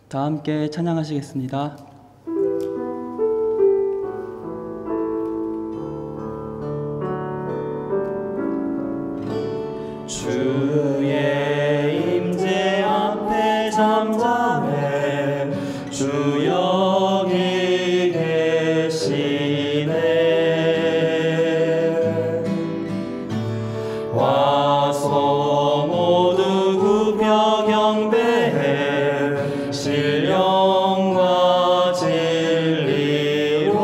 다 함께 찬양하시겠습니다. 주의 임재 앞에 잠잠해 주 여기 계시네. 와서 모두 굽혀 경배해 신령과 진리로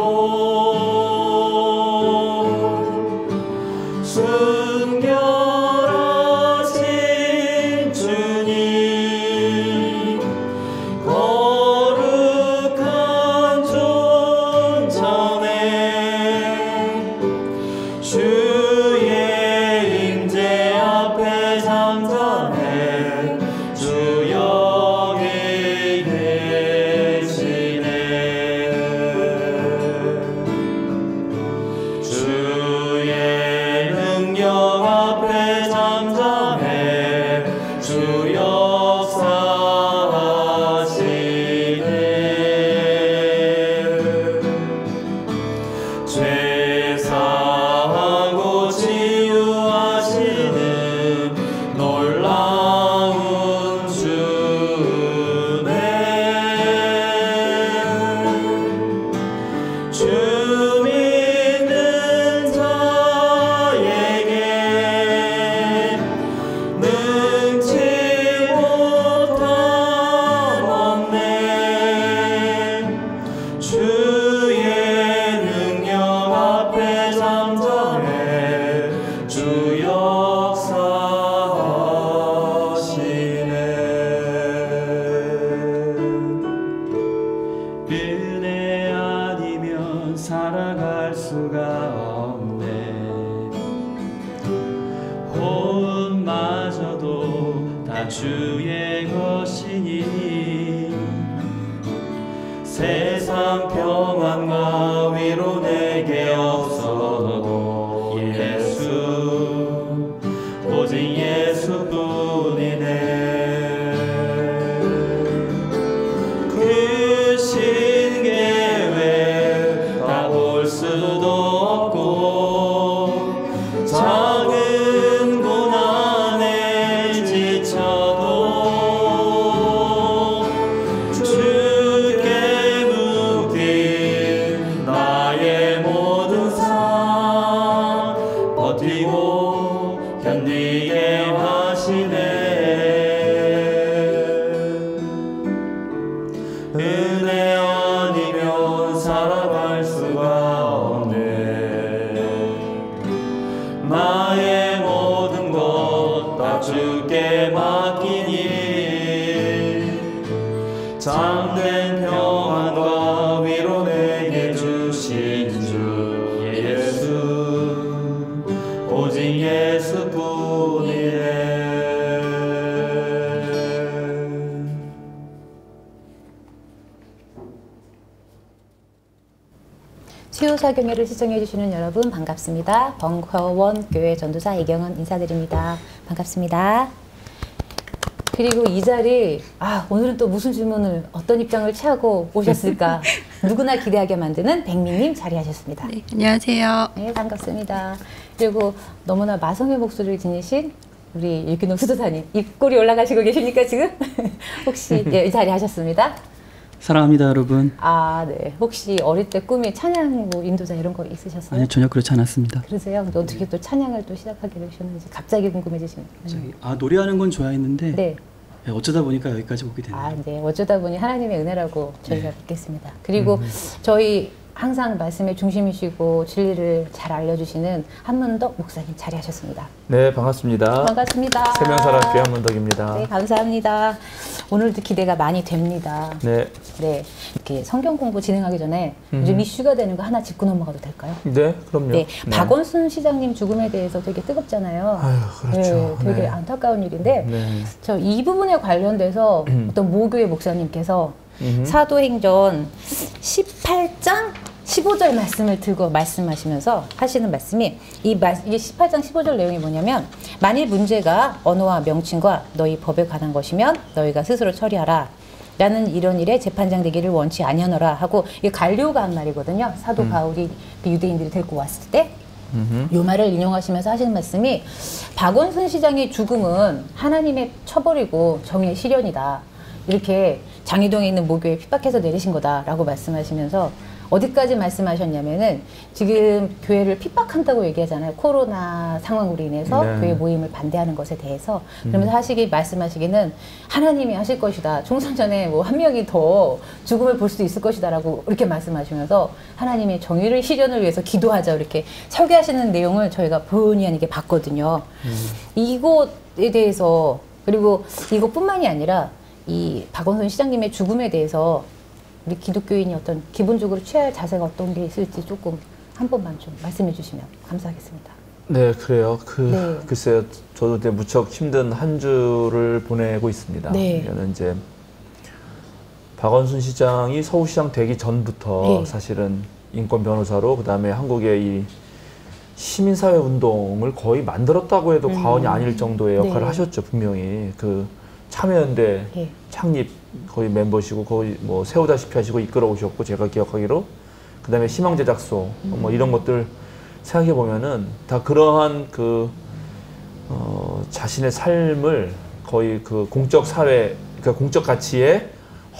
순결하신 주님 거룩한 존전에 주의 임재 앞에 잠잠해 주 여기 계시네. 주의 능력 앞에 잠잠해 주 역사하시네. 죄 사하고 치유하시는 놀라운 주네. 주 믿는 자에게 능치 못한 없네. 주의 능력 앞에 잠잠해 주 역사하시네. 은혜 아니면 살아갈 수가 없네. 호흡마저도 다 주의 것이니 세상 평안과 위로 내게 없어도 예수 오직 예수뿐이네. 그 신계획 다 볼 수도 없고 작은 고난에 지쳐도 주께 묻긴 나의 모든 삶 버티고 견디게 하시네. 은혜 아니면 살아갈 수가 없네. 나의 모든 것 다 주께 맡기니 참된 평안과 위로 내게 주신 주 예수 오직 예수뿐이네. 수요사경회를 시청해 주시는 여러분 반갑습니다. 벙커원 교회 전도사 이경은 인사드립니다. 반갑습니다. 그리고 이 자리 오늘은 또 무슨 질문을 어떤 입장을 취하고 오셨을까 누구나 기대하게 만드는 백미님 자리하셨습니다. 네, 안녕하세요. 네, 반갑습니다. 그리고 너무나 마성의 목소리를 지니신 우리 일균옥 수도사님 입꼬리 올라가시고 계십니까 지금? 혹시 이 자리 하셨습니다. 사랑합니다, 여러분. 네. 혹시 어릴 때 꿈이 찬양 인도자 이런 거 있으셨어요? 아니, 전혀 그렇지 않았습니다. 그러세요? 근데 어떻게 또 찬양을 또 시작하게 되셨는지 갑자기 궁금해지시네요. 노래하는 건 좋아했는데 네. 어쩌다 보니까 여기까지 오게 됐네요. 네. 어쩌다 보니 하나님의 은혜라고 저희가 믿겠습니다. 그리고 저희 항상 말씀의 중심이시고 진리를 잘 알려주시는 한문덕 목사님 자리하셨습니다. 네, 반갑습니다. 반갑습니다. 세명사랑교회 한문덕입니다. 네, 감사합니다. 오늘도 기대가 많이 됩니다. 네. 네, 이렇게 성경 공부 진행하기 전에 요즘 이슈가 되는 거 하나 짚고 넘어가도 될까요? 네, 그럼요. 네, 네. 박원순 시장님 죽음에 대해서 되게 뜨겁잖아요. 아유, 그렇죠. 네, 되게 네. 안타까운 일인데 네. 저 이 부분에 관련돼서 어떤 모교회 목사님께서 사도행전 18장 15절 말씀을 들고 말씀하시면서 하시는 말씀이 이 18장 15절 내용이 뭐냐면 만일 문제가 언어와 명칭과 너희 법에 관한 것이면 너희가 스스로 처리하라. 라는 이런 일에 재판장 되기를 원치 아니하노라 하고, 이게 갈료가 한 말이거든요. 사도 바울이 그 유대인들이 데리고 왔을 때 이 말을 인용하시면서 하시는 말씀이, 박원순 시장의 죽음은 하나님의 처벌이고 정의의 실현이다. 이렇게 장희동에 있는 모교에 핍박해서 내리신 거다라고 말씀하시면서, 어디까지 말씀하셨냐면은 지금 교회를 핍박한다고 얘기하잖아요. 코로나 상황으로 인해서 네. 교회 모임을 반대하는 것에 대해서. 그러면서 말씀하시기는 하나님이 하실 것이다. 총선 전에 뭐 한 명이 더 죽음을 볼 수도 있을 것이다라고 이렇게 말씀하시면서 하나님의 정의를 실현을 위해서 기도하자 이렇게 설교하시는 내용을 저희가 본의 아니게 봤거든요. 이것에 대해서, 그리고 이것뿐만이 아니라 이 박원순 시장님의 죽음에 대해서 우리 기독교인이 어떤 기본적으로 취해야 할 자세가 어떤 게 있을지 조금 한 번만 좀 말씀해 주시면 감사하겠습니다. 네, 그래요. 네. 글쎄요, 저도 이제 무척 힘든 한 주를 보내고 있습니다. 네. 저는 이제 박원순 시장이 서울시장 되기 전부터 네. 사실은 인권 변호사로, 그다음에 한국의 이 시민사회 운동을 거의 만들었다고 해도 과언이 아닐 정도의 역할을 네. 하셨죠, 분명히. 그 참여연대 네. 창립 거의 멤버시고 거의 뭐 세우다시피 하시고 이끌어 오셨고, 제가 기억하기로 그다음에 희망제작소 뭐 이런 것들 생각해 보면은 다 그러한 그 자신의 삶을 거의 그 공적 사회, 그러니까 공적 가치에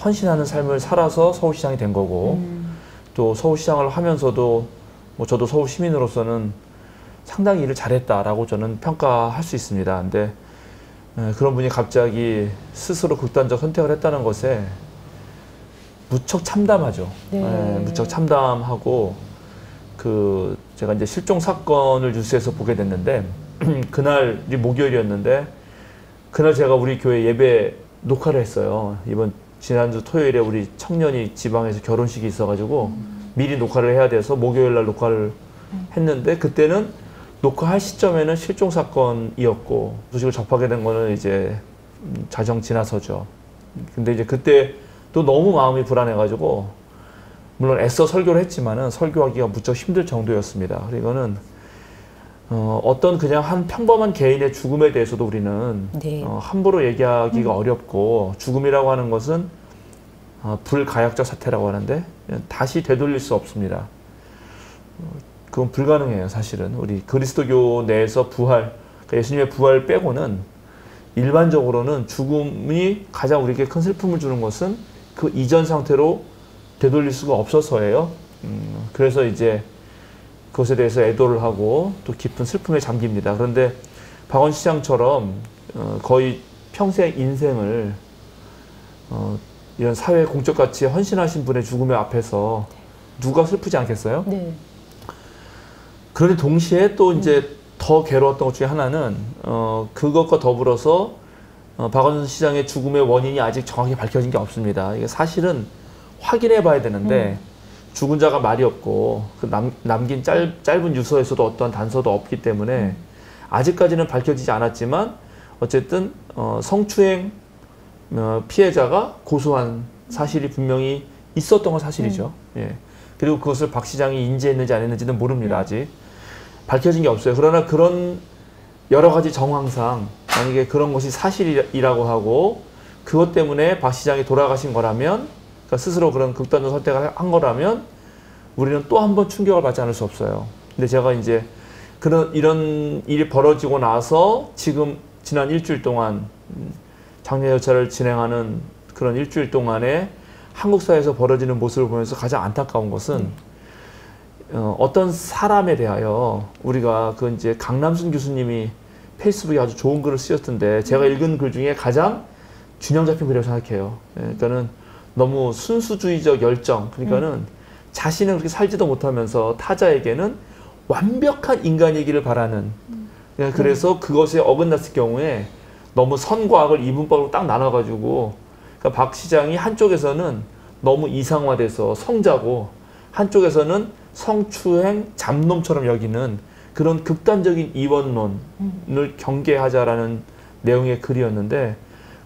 헌신하는 삶을 살아서 서울시장이 된 거고, 또 서울시장을 하면서도 뭐 저도 서울 시민으로서는 상당히 일을 잘했다라고 저는 평가할 수 있습니다. 근데 그런 분이 갑자기 스스로 극단적 선택을 했다는 것에 무척 참담하죠. 네. 무척 참담하고, 제가 이제 실종 사건을 뉴스에서 보게 됐는데, 그날이 목요일이었는데, 그날 제가 우리 교회 예배 녹화를 했어요. 지난주 토요일에 우리 청년이 지방에서 결혼식이 있어가지고 미리 녹화를 해야 돼서 목요일 날 녹화를 했는데, 그때는 녹화할 시점에는 실종 사건이었고, 소식을 접하게 된 거는 이제 자정 지나서죠. 근데 이제 그때 또 너무 마음이 불안해가지고, 물론 애써 설교를 했지만은 설교하기가 무척 힘들 정도였습니다. 이거는 어떤 그냥 한 평범한 개인의 죽음에 대해서도 우리는 네. 함부로 얘기하기가 어렵고, 죽음이라고 하는 것은 불가역적 사태라고 하는데 다시 되돌릴 수 없습니다. 그건 불가능해요, 사실은. 우리 그리스도교 내에서 부활, 그러니까 예수님의 부활 빼고는 일반적으로는 죽음이 가장 우리에게 큰 슬픔을 주는 것은 그 이전 상태로 되돌릴 수가 없어서예요. 그래서 이제 그것에 대해서 애도를 하고 또 깊은 슬픔에 잠깁니다. 그런데 박원순 시장처럼 거의 평생 인생을 이런 사회 공적 가치에 헌신하신 분의 죽음의 앞에서 누가 슬프지 않겠어요? 네. 그런데 동시에 또 이제 더 괴로웠던 것 중에 하나는 그것과 더불어서 박원순 시장의 죽음의 원인이 아직 정확히 밝혀진 게 없습니다. 이게 사실은 확인해 봐야 되는데 죽은 자가 말이 없고 남긴 짧은 유서에서도 어떠한 단서도 없기 때문에 아직까지는 밝혀지지 않았지만, 어쨌든 성추행 피해자가 고소한 사실이 분명히 있었던 건 사실이죠. 예. 그리고 그것을 박 시장이 인지했는지 안 했는지는 모릅니다. 아직 밝혀진 게 없어요. 그러나 그런 여러 가지 정황상 만약에 그런 것이 사실이라고 하고 그것 때문에 박 시장이 돌아가신 거라면, 그러니까 스스로 그런 극단적 선택을 한 거라면 우리는 또 한 번 충격을 받지 않을 수 없어요. 근데 제가 이제 이런 일이 벌어지고 나서 지난 일주일 동안 장례 절차를 진행하는 그런 일주일 동안에 한국 사회에서 벌어지는 모습을 보면서 가장 안타까운 것은 어떤 사람에 대하여 우리가 이제 강남순 교수님이 페이스북에 아주 좋은 글을 쓰셨던데, 제가 읽은 글 중에 가장 균형 잡힌 글이라고 생각해요. 그러니까는 너무 순수주의적 열정, 그러니까는 자신은 그렇게 살지도 못하면서 타자에게는 완벽한 인간이기를 바라는, 그래서 그것에 어긋났을 경우에 너무 선과 악을 이분법으로 딱 나눠가지고, 그러니까 박 시장이 한쪽에서는 너무 이상화돼서 성자고 한쪽에서는 성추행 잡놈처럼 여기는 그런 극단적인 이원론을 경계하자라는 내용의 글이었는데,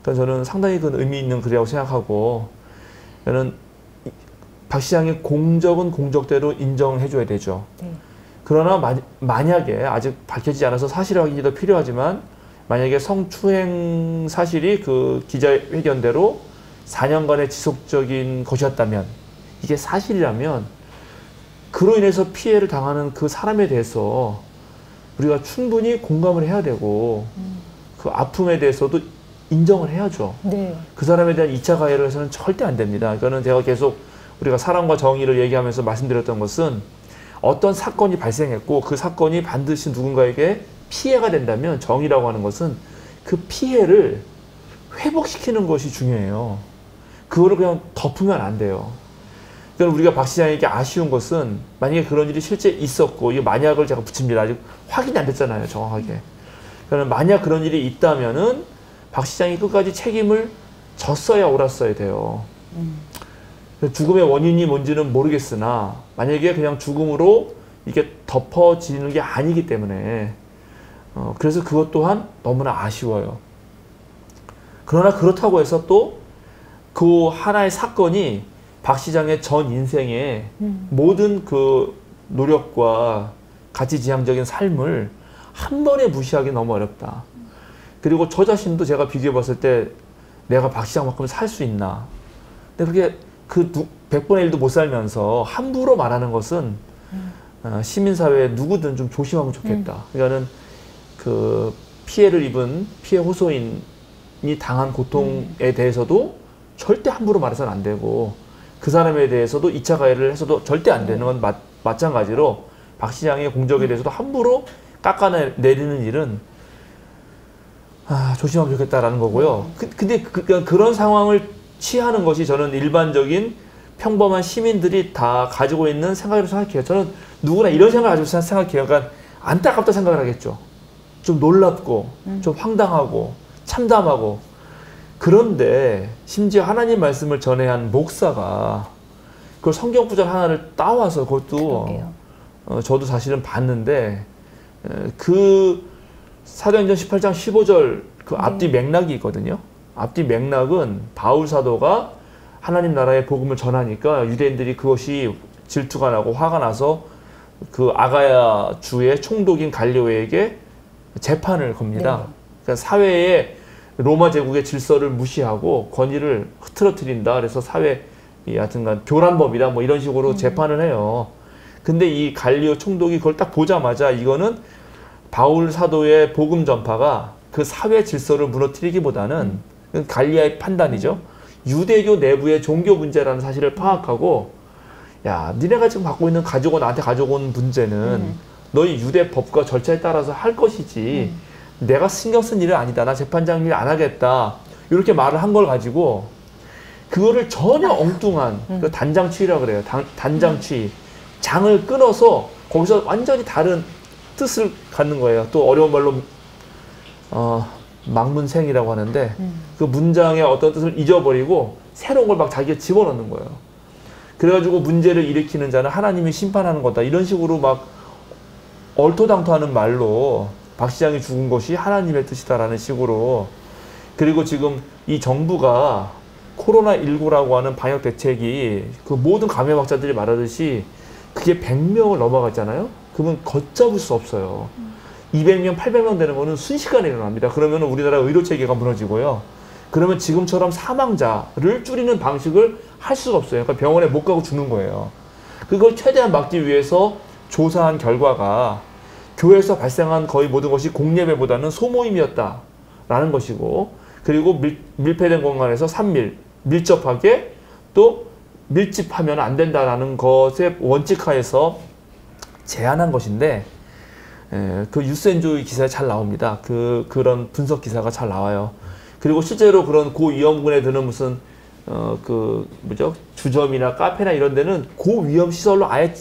그러니까 저는 상당히 그 의미 있는 글이라고 생각하고, 저는 박 시장의 공적은 공적대로 인정해줘야 되죠. 네. 그러나 만약에 아직 밝혀지지 않아서 사실 확인이 더 필요하지만 만약에 성추행 사실이 그 기자회견대로 4년간의 지속적인 것이었다면 이게 사실이라면 그로 인해서 피해를 당하는 그 사람에 대해서 우리가 충분히 공감을 해야 되고 그 아픔에 대해서도 인정을 해야죠. 네. 그 사람에 대한 2차 가해를 해서는 절대 안 됩니다. 이거는 제가 계속 우리가 사랑과 정의를 얘기하면서 말씀드렸던 것은 어떤 사건이 발생했고 그 사건이 반드시 누군가에게 피해가 된다면 정의라고 하는 것은 그 피해를 회복시키는 것이 중요해요. 그거를 그냥 덮으면 안 돼요. 그러니까 우리가 박 시장에게 아쉬운 것은 만약에 그런 일이 실제 있었고 이 만약을 제가 붙입니다. 아직 확인이 안 됐잖아요. 정확하게. 그러면 만약 그런 일이 있다면은 박 시장이 끝까지 책임을 졌어야 옳았어야 돼요. 죽음의 원인이 뭔지는 모르겠으나 만약에 그냥 죽음으로 이게 덮어지는 게 아니기 때문에 그래서 그것 또한 너무나 아쉬워요. 그러나 그렇다고 해서 또 그 하나의 사건이 박 시장의 전 인생의 모든 그 노력과 가치지향적인 삶을 한 번에 무시하기 너무 어렵다. 그리고 저 자신도 제가 비교해 봤을 때 내가 박 시장만큼 살 수 있나. 근데 그게 그 100분의 1도 못 살면서 함부로 말하는 것은 시민사회에 누구든 좀 조심하면 좋겠다. 그러니까는 그 피해를 입은 피해 호소인이 당한 고통에 대해서도 절대 함부로 말해서는 안 되고 그 사람에 대해서도 2차 가해를 해서도 절대 안 되는 건 마찬가지로 박 시장의 공적에 대해서도 함부로 깎아내리는 일은 조심하면 좋겠다라는 거고요. 근데 그런 상황을 취하는 것이 저는 일반적인 평범한 시민들이 다 가지고 있는 생각이라고 생각해요. 저는 누구나 이런 생각을 가지고 생각해요. 그러니까 안타깝다 생각을 하겠죠. 좀 놀랍고 좀 황당하고 참담하고. 그런데 심지어 하나님 말씀을 전해한 목사가 그걸 성경 구절 하나를 따와서 그것도 저도 사실은 봤는데 그 사도행전 18장 15절 그 앞뒤 맥락이 있거든요. 앞뒤 맥락은 바울 사도가 하나님 나라의 복음을 전하니까 유대인들이 그것이 질투가 나고 화가 나서 그 아가야 주의 총독인 갈리오에게 재판을 겁니다. 네. 그러니까 사회에 로마 제국의 질서를 무시하고 권위를 흐트러뜨린다. 그래서 사회 하여튼간 교란법이다. 뭐 이런 식으로 재판을 해요. 근데 이 갈리오 총독이 그걸 딱 보자마자 이거는 바울 사도의 복음 전파가 그 사회 질서를 무너뜨리기보다는 갈리아의 판단이죠. 유대교 내부의 종교 문제라는 사실을 파악하고 야, 니네가 지금 갖고 있는 나한테 가져온 문제는 너희 유대 법과 절차에 따라서 할 것이지 내가 신경 쓴 일은 아니다. 나 재판장 일 안 하겠다. 이렇게 말을 한 걸 가지고 그거를 전혀 엉뚱한 그 단장치라고 그래요. 단장치. 장을 끊어서 거기서 완전히 다른 뜻을 갖는 거예요. 또 어려운 말로 망문생이라고 하는데 그 문장의 어떤 뜻을 잊어버리고 새로운 걸 막 자기가 집어넣는 거예요. 그래가지고 문제를 일으키는 자는 하나님이 심판하는 거다. 이런 식으로 막 얼토당토하는 말로 박 시장이 죽은 것이 하나님의 뜻이다라는 식으로. 그리고 지금 이 정부가 코로나19라고 하는 방역 대책이 그 모든 감염 학자들이 말하듯이 그게 100명을 넘어갔잖아요. 그러면 걷잡을 수 없어요. 200명, 800명 되는 거는 순식간에 일어납니다. 그러면 우리나라 의료 체계가 무너지고요. 그러면 지금처럼 사망자를 줄이는 방식을 할 수가 없어요. 그러니까 병원에 못 가고 죽는 거예요. 그걸 최대한 막기 위해서 조사한 결과가 교회에서 발생한 거의 모든 것이 공예배보다는 소모임이었다라는 것이고, 그리고 밀폐된 공간에서 밀접하게 또 밀집하면 안 된다라는 것의 원칙하에서 제안한 것인데, 그 유센조의 기사에 잘 나옵니다. 그런 분석 기사가 잘 나와요. 그리고 실제로 그런 고위험군에 드는 무슨 주점이나 카페나 이런 데는 고위험 시설로 아예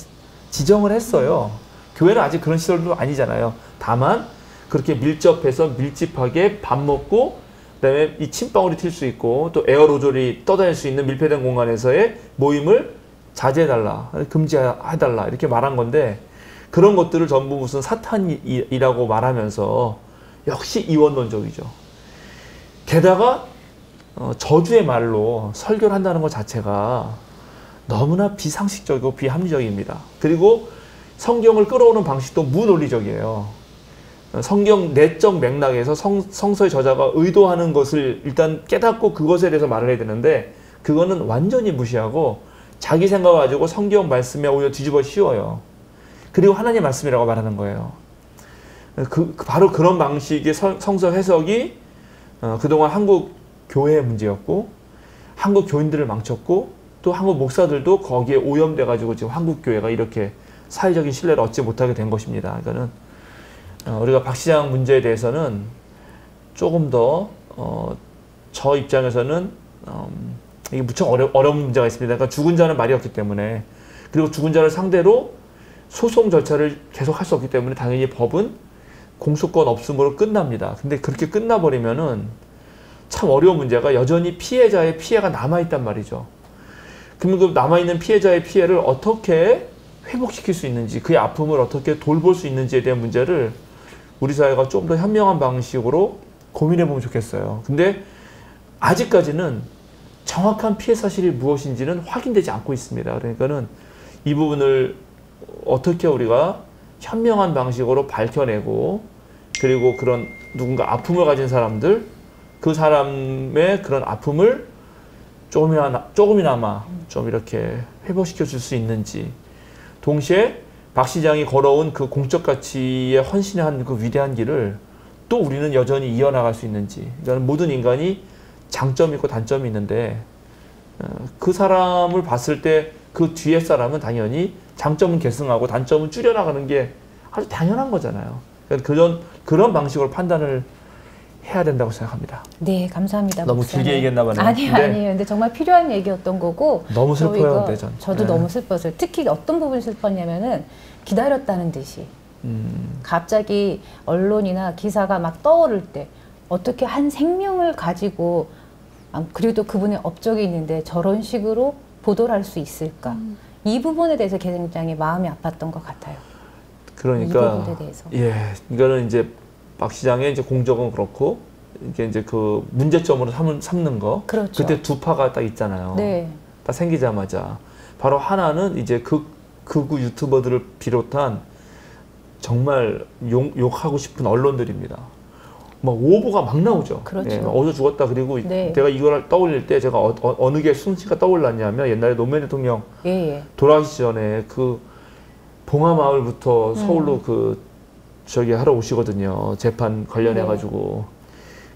지정을 했어요. 교회는 아직 그런 시설도 아니잖아요. 다만 그렇게 밀접해서 밀집하게 밥 먹고 그다음에 이 침방울이 튈 수 있고 또 에어로졸이 떠다닐 수 있는 밀폐된 공간에서의 모임을 자제해달라, 금지해달라 이렇게 말한 건데, 그런 것들을 전부 무슨 사탄이라고 말하면서 역시 이원론적이죠. 게다가 저주의 말로 설교를 한다는 것 자체가 너무나 비상식적이고 비합리적입니다. 그리고 성경을 끌어오는 방식도 무논리적이에요. 성경 내적 맥락에서 성서의 저자가 의도하는 것을 일단 깨닫고 그것에 대해서 말을 해야 되는데 그거는 완전히 무시하고 자기 생각 가지고 성경 말씀에 오히려 뒤집어 씌워요. 그리고 하나님 말씀이라고 말하는 거예요. 바로 그런 방식의 성서 해석이 그동안 한국 교회의 문제였고 한국 교인들을 망쳤고 또 한국 목사들도 거기에 오염돼 가지고 지금 한국 교회가 이렇게 사회적인 신뢰를 얻지 못하게 된 것입니다. 그러니까는 우리가 박 시장 문제에 대해서는 조금 더 저 입장에서는 이게 무척 어려운 문제가 있습니다. 그러니까 죽은 자는 말이 없기 때문에 그리고 죽은 자를 상대로 소송 절차를 계속 할 수 없기 때문에 당연히 법은 공소권 없음으로 끝납니다. 근데 그렇게 끝나버리면은 참 어려운 문제가 여전히 피해자의 피해가 남아있단 말이죠. 그러면 그 남아있는 피해자의 피해를 어떻게 회복시킬 수 있는지 그의 아픔을 어떻게 돌볼 수 있는지에 대한 문제를 우리 사회가 좀 더 현명한 방식으로 고민해 보면 좋겠어요. 근데 아직까지는 정확한 피해 사실이 무엇인지는 확인되지 않고 있습니다. 그러니까는 이 부분을 어떻게 우리가 현명한 방식으로 밝혀내고 그리고 그런 누군가 아픔을 가진 사람들 그 사람의 그런 아픔을 조금이나마 좀 이렇게 회복시켜 줄 수 있는지 동시에 박 시장이 걸어온 그 공적 가치에 헌신한 그 위대한 길을 또 우리는 여전히 이어나갈 수 있는지 그러니까 모든 인간이 장점이 있고 단점이 있는데 그 사람을 봤을 때 그 뒤에 사람은 당연히 장점은 계승하고 단점은 줄여나가는 게 아주 당연한 거잖아요. 그런 방식으로 판단을 해야 된다고 생각합니다. 네, 감사합니다. 너무 목사님. 길게 얘기했나 봐요. 아니에요. 근데 정말 필요한 얘기였던 거고 너무 슬퍼요. 근데 저도 네. 너무 슬펐어요. 특히 어떤 부분이 슬펐냐면은 기다렸다는 듯이 갑자기 언론이나 기사가 막 떠오를 때 어떻게 한 생명을 가지고 그리고 또 그분의 업적이 있는데 저런 식으로 보도를 할 수 있을까? 이 부분에 대해서 굉장히 마음이 아팠던 것 같아요. 그러니까 이 부분에 대해서. 예, 이거는 이제 박 시장의 이제 공적은 그렇고 이게 이제 그 문제점으로 삼는 거. 그렇죠. 그때 두 파가 딱 있잖아요. 네. 딱 생기자마자 바로 하나는 이제 극우 유튜버들을 비롯한 정말 욕하고 싶은 언론들입니다. 막 오보가 막 나오죠. 그렇죠. 예, 어디서 죽었다. 그리고 네. 내가 이걸 떠올릴 때 제가 어느 게 순치가 떠올랐냐면 옛날에 노무현 대통령 예. 돌아가시기 전에 그 봉하마을부터 서울로 저기 하러 오시거든요. 재판 관련해 가지고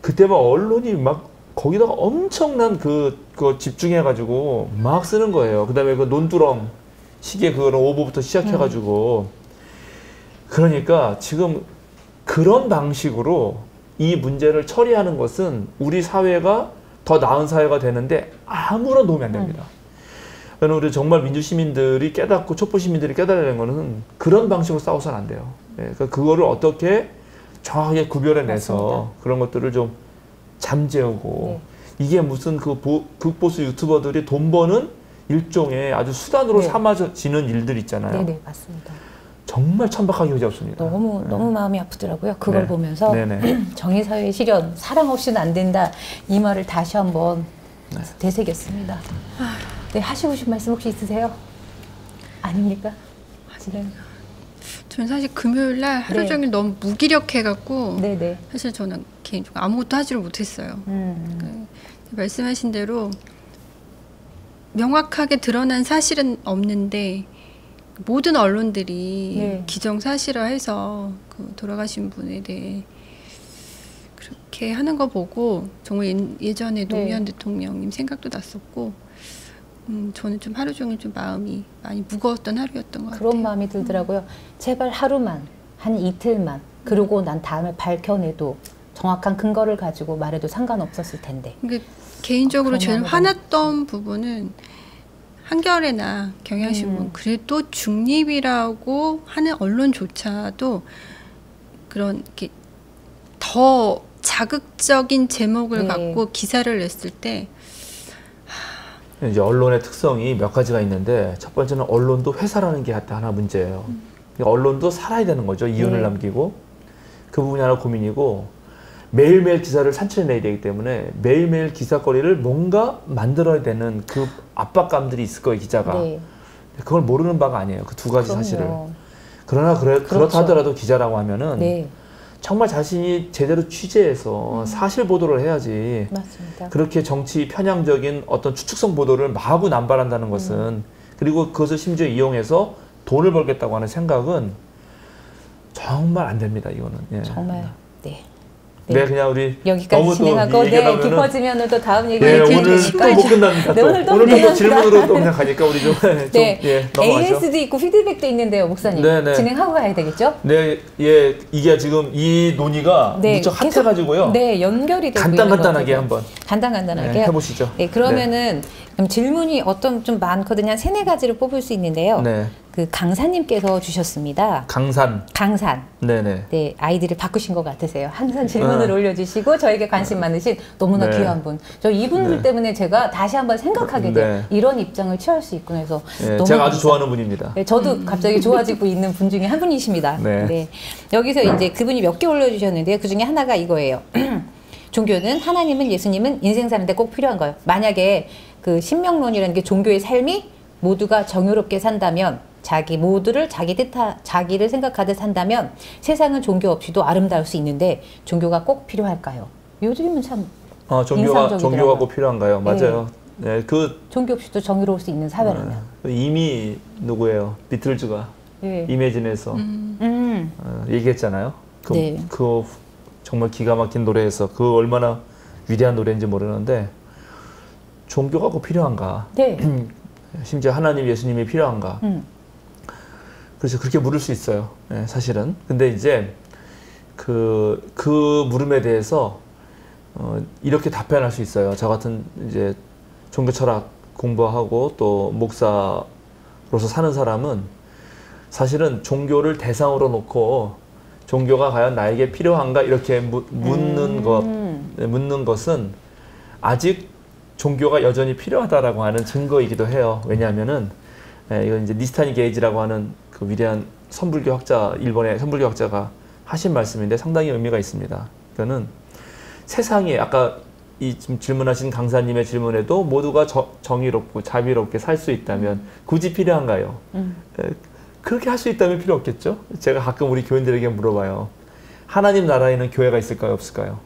그때 막 언론이 막 거기다가 엄청난 그거 집중해 가지고 막 쓰는 거예요. 그다음에 그 논두렁 시계 그거는 오보부터 시작해 가지고 그러니까 지금 그런 방식으로 이 문제를 처리하는 것은 우리 사회가 더 나은 사회가 되는데 아무런 도움이 안 됩니다. 그러니까 우리 정말 민주시민들이 깨닫고 촛불시민들이 깨달아야 되는 거는 그런 방식으로 싸워서는 안 돼요. 예, 그러니까 그거를 어떻게 정확하게 구별해내서 맞습니다. 그런 것들을 좀 잠재우고 이게 무슨 그 극보수 유튜버들이 돈 버는 일종의 아주 수단으로 삼아지는 일들 있잖아요. 네네, 맞습니다. 정말 천박하게 흐지없습니다. 너무 마음이 아프더라고요. 그걸 네. 보면서 정의사회의 실현, 사랑 없이는 안 된다. 이 말을 다시 한번 되새겼습니다. 네, 하시고 싶은 말씀 혹시 있으세요? 아닙니까? 네. 저는 사실 금요일 날 하루 종일 너무 무기력해갖고 네네. 사실 저는 개인적으로 아무것도 하지를 못했어요. 말씀하신 대로 명확하게 드러난 사실은 없는데 모든 언론들이 기정사실화해서 그 돌아가신 분에 대해 그렇게 하는 거 보고 정말 예전에 노무현 대통령님 생각도 났었고 저는 좀 하루 종일 좀 마음이 많이 무거웠던 하루였던 것 같아요. 그런 마음이 들더라고요. 제발 하루만, 한 이틀만, 그러고 난 다음에 밝혀내도 정확한 근거를 가지고 말해도 상관없었을 텐데. 그러니까 개인적으로 제일 화났던 부분은 한겨레나 경향신문 그래도 중립이라고 하는 언론조차도 그런 이렇게 더 자극적인 제목을 갖고 기사를 냈을 때 이제 언론의 특성이 몇 가지가 있는데 첫 번째는 언론도 회사라는 게 하나 문제예요. 그러니까 언론도 살아야 되는 거죠. 이윤을 남기고 그 부분이 하나 고민이고 매일매일 기사를 산출해내야 되기 때문에 매일매일 기사거리를 뭔가 만들어야 되는 그 압박감들이 있을 거예요. 기자가. 그걸 모르는 바가 아니에요. 그 두 가지 사실을. 그러나 그렇다 그렇죠. 하더라도 기자라고 하면은 네. 정말 자신이 제대로 취재해서 사실 보도를 해야지. 맞습니다. 그렇게 정치 편향적인 어떤 추측성 보도를 마구 남발한다는 것은 그리고 그것을 심지어 이용해서 돈을 벌겠다고 하는 생각은 정말 안 됩니다. 이거는. 예. 정말 네. 네, 그냥 우리 여기까지 너무 진행하고 네, 깊어지면 또 다음 얘기 네, 네, 오늘 또 못 끝납니다. 네, 오늘 또 오늘도 뭐 끝납니다. 질문으로 또 그냥 가니까 우리 좀, 네. 예, 넘어가죠. AS도 있고 피드백도 있는데요, 목사님. 네. 진행하고 가야 되겠죠? 네, 예, 이게 지금 이 논의가 무척 핫해가지고요. 네, 연결이 되고 간단하게 한번 간단하게 네, 해보시죠. 네, 그러면은 그럼 질문이 어떤 좀 많거든요. 한 3-4가지를 뽑을 수 있는데요. 네. 그 강사님께서 주셨습니다. 강산. 네네. 네, 아이디를 바꾸신 것 같으세요. 항상 질문을 올려주시고 저에게 관심 많으신 너무나 네. 귀한 분. 저 이분들 네. 때문에 제가 다시 한번 생각하게 돼요. 네. 이런 입장을 취할 수 있구나 해서 네, 너무 제가 아주 좋아하는 분입니다. 네, 저도 갑자기 좋아지고 있는 분 중에 한 분이십니다. 네. 여기서 이제 그분이 몇 개 올려주셨는데요. 그 중에 하나가 이거예요. 종교는 하나님은 예수님은 인생 사는데 꼭 필요한 거예요. 만약에 그 신명론이라는 게 종교의 삶이 모두가 정의롭게 산다면 자기를 생각하듯 산다면 세상은 종교 없이도 아름다울 수 있는데 종교가 꼭 필요할까요? 요즘은 참 종교가 꼭 필요한가요? 맞아요. 네, 종교 없이도 정의로울 수 있는 사회라면 이미 누구예요? 비틀즈가 이매진에서 얘기했잖아요. 그 정말 기가 막힌 노래에서 그 얼마나 위대한 노래인지 모르는데 종교가 꼭 필요한가? 네. 심지어 하나님, 예수님이 필요한가? 그래서 그렇게 물을 수 있어요. 네, 사실은. 근데 이제 그 물음에 대해서 이렇게 답변할 수 있어요. 저 같은 이제 종교 철학 공부하고 또 목사로서 사는 사람은 사실은 종교를 대상으로 놓고 종교가 과연 나에게 필요한가 이렇게 묻는 것은 아직 종교가 여전히 필요하다라고 하는 증거이기도 해요. 왜냐하면은 이건 이제 니스타니 게이지라고 하는 그 위대한 선불교학자, 일본의 선불교학자가 하신 말씀인데 상당히 의미가 있습니다. 그러니까는 세상에 아까 이 지금 질문하신 강사님의 질문에도 모두가 정의롭고 자비롭게 살 수 있다면 굳이 필요한가요? 그렇게 할 수 있다면 필요 없겠죠? 제가 가끔 우리 교인들에게 물어봐요. 하나님 나라에는 교회가 있을까요? 없을까요?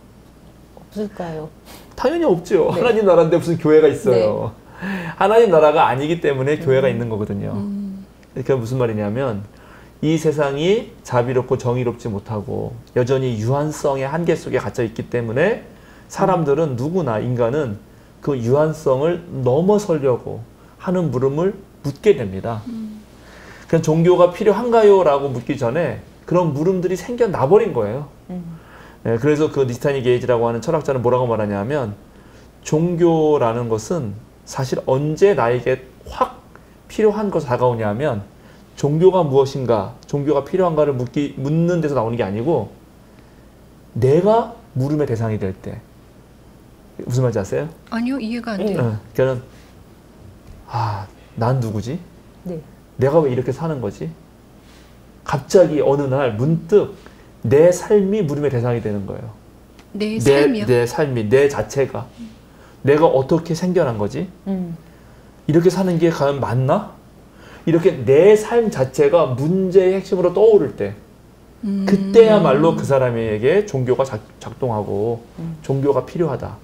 없을까요? 당연히 없죠. 네. 하나님 나라인데 무슨 교회가 있어요. 네. 하나님 나라가 아니기 때문에 교회가 있는 거거든요. 그러니까 무슨 말이냐면 이 세상이 자비롭고 정의롭지 못하고 여전히 유한성의 한계 속에 갇혀 있기 때문에 사람들은 누구나 인간은 그 유한성을 넘어서려고 하는 물음을 묻게 됩니다. 그냥 종교가 필요한가요? 라고 묻기 전에 그런 물음들이 생겨나버린 거예요. 네, 그래서 그 니스타니 게이지라고 하는 철학자는 뭐라고 말하냐면 종교라는 것은 사실 언제 나에게 확 필요한 것으로 다가오냐면 종교가 무엇인가, 종교가 필요한가를 묻는 데서 나오는 게 아니고 내가 물음의 대상이 될 때. 무슨 말인지 아세요? 아니요, 이해가 안 돼요. 그러니까 난 누구지? 네. 내가 왜 이렇게 사는 거지? 갑자기 어느 날 문득 내 삶이 물음의 대상이 되는 거예요. 내 삶이요? 내 삶이, 내 자체가. 내가 어떻게 생겨난 거지? 이렇게 사는 게 과연 맞나? 이렇게 내 삶 자체가 문제의 핵심으로 떠오를 때 그때야말로 그 사람에게 종교가 작동하고 종교가 필요하다.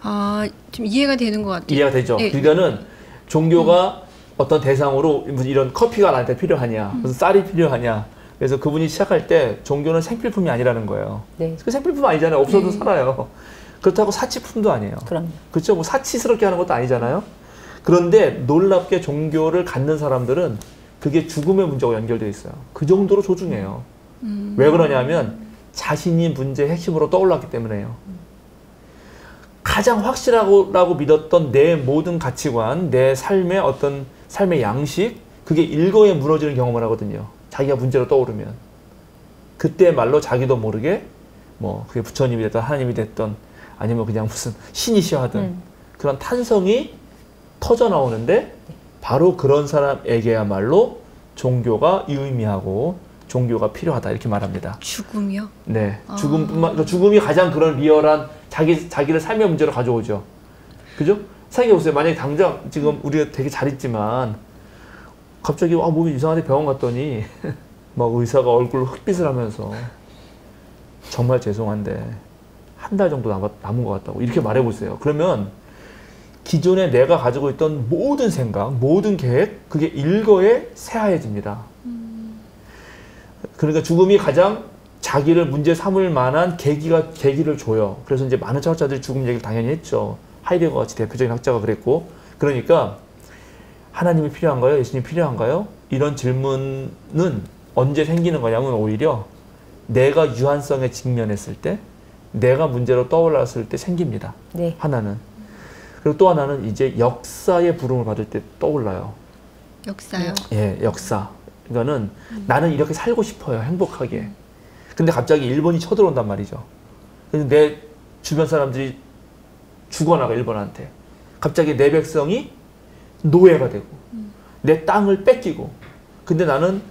아, 좀 이해가 되는 것 같아요. 이해가 되죠? 네. 그러니까는 종교가 어떤 대상으로 이런 커피가 나한테 필요하냐, 무슨 쌀이 필요하냐. 그래서 그분이 시작할 때 종교는 생필품이 아니라는 거예요. 네. 그 생필품 아니잖아요. 없어도 살아요. 그렇다고 사치품도 아니에요. 그럼요. 그렇죠? 뭐 사치스럽게 하는 것도 아니잖아요. 그런데 놀랍게 종교를 갖는 사람들은 그게 죽음의 문제와 연결되어 있어요. 그 정도로 소중해요. 왜 그러냐면 자신이 문제의 핵심으로 떠올랐기 때문에요. 가장 확실하고 믿었던 내 모든 가치관, 내 삶의 어떤 삶의 양식, 그게 일거에 무너지는 경험을 하거든요. 자기가 문제로 떠오르면. 그때 말로 자기도 모르게 뭐 그게 부처님이 됐든 하나님이 됐든 아니면 그냥 무슨 신이시여 하든 그런 탄성이 터져 나오는데 바로 그런 사람에게야말로 종교가 유의미하고 종교가 필요하다 이렇게 말합니다. 죽음이요? 네, 죽음이 가장 그런 리얼한 자기를 삶의 문제로 가져오죠. 그죠? 생각해 보세요. 만약에 당장 지금 우리가 되게 잘 있지만 갑자기 몸이 이상한데 병원 갔더니 막 의사가 얼굴로 흑빛을 하면서 정말 죄송한데 한 달 정도 남은 것 같다고 이렇게 말해보세요. 그러면 기존에 내가 가지고 있던 모든 생각, 모든 계획, 그게 일거에 새하얘집니다. 그러니까 죽음이 가장 자기를 문제 삼을 만한 계기를 줘요. 그래서 이제 많은 철학자들이 죽음 얘기를 당연히 했죠. 하이데거 같이 대표적인 학자가 그랬고. 그러니까 하나님이 필요한가요? 예수님이 필요한가요? 이런 질문은 언제 생기는 거냐면 오히려 내가 유한성에 직면했을 때, 내가 문제로 떠올랐을 때 생깁니다. 네. 하나는. 그리고 또 하나는 이제 역사의 부름을 받을 때 떠올라요. 역사요? 예, 역사. 그러니까는 나는 이렇게 살고 싶어요. 행복하게. 근데 갑자기 일본이 쳐들어온단 말이죠. 그래서 내 주변 사람들이 죽어나가, 일본한테. 갑자기 내 백성이 노예가 되고 내 땅을 뺏기고. 근데 나는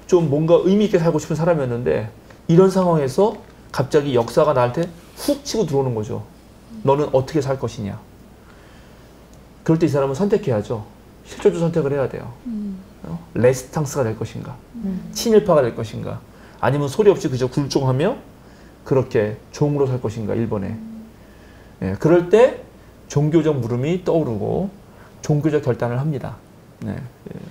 좀 뭔가 의미 있게 살고 싶은 사람이었는데 이런 상황에서 갑자기 역사가 나한테 훅 치고 들어오는 거죠. 너는 어떻게 살 것이냐. 그럴 때 이 사람은 선택해야죠. 실존주 선택을 해야 돼요. 레스탕스가 될 것인가, 친일파가 될 것인가, 아니면 소리 없이 그저 굴종하며 그렇게 종으로 살 것인가, 일본에. 예, 그럴 때 종교적 물음이 떠오르고 종교적 결단을 합니다. 네.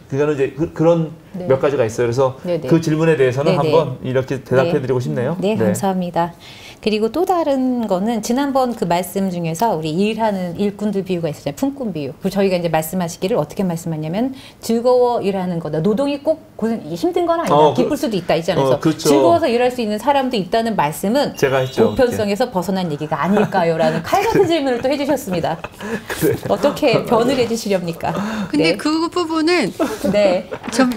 그거는 이제 그런 네. 몇 가지가 있어요. 그래서 네네. 그 질문에 대해서는 네네. 한번 이렇게 대답해드리고 싶네요. 네, 감사합니다. 그리고 또 다른 거는 지난번 그 말씀 중에서 우리 일하는 일꾼들 비유가 있었잖아요. 품꾼 비유. 그 저희가 이제 말씀하시기를 어떻게 말씀하냐면 즐거워 일하는 거다. 노동이 꼭 고생, 힘든 건 아니다. 기쁠 수도 있다. 있잖아요. 그렇죠. 즐거워서 일할 수 있는 사람도 있다는 말씀은 제가 했죠. 보편성에서 벗어난 얘기가 아닐까요?라는 칼 같은 질문을 또 해주셨습니다. 어떻게 변을 해주시렵니까? 근데 네. 그 부분은 네.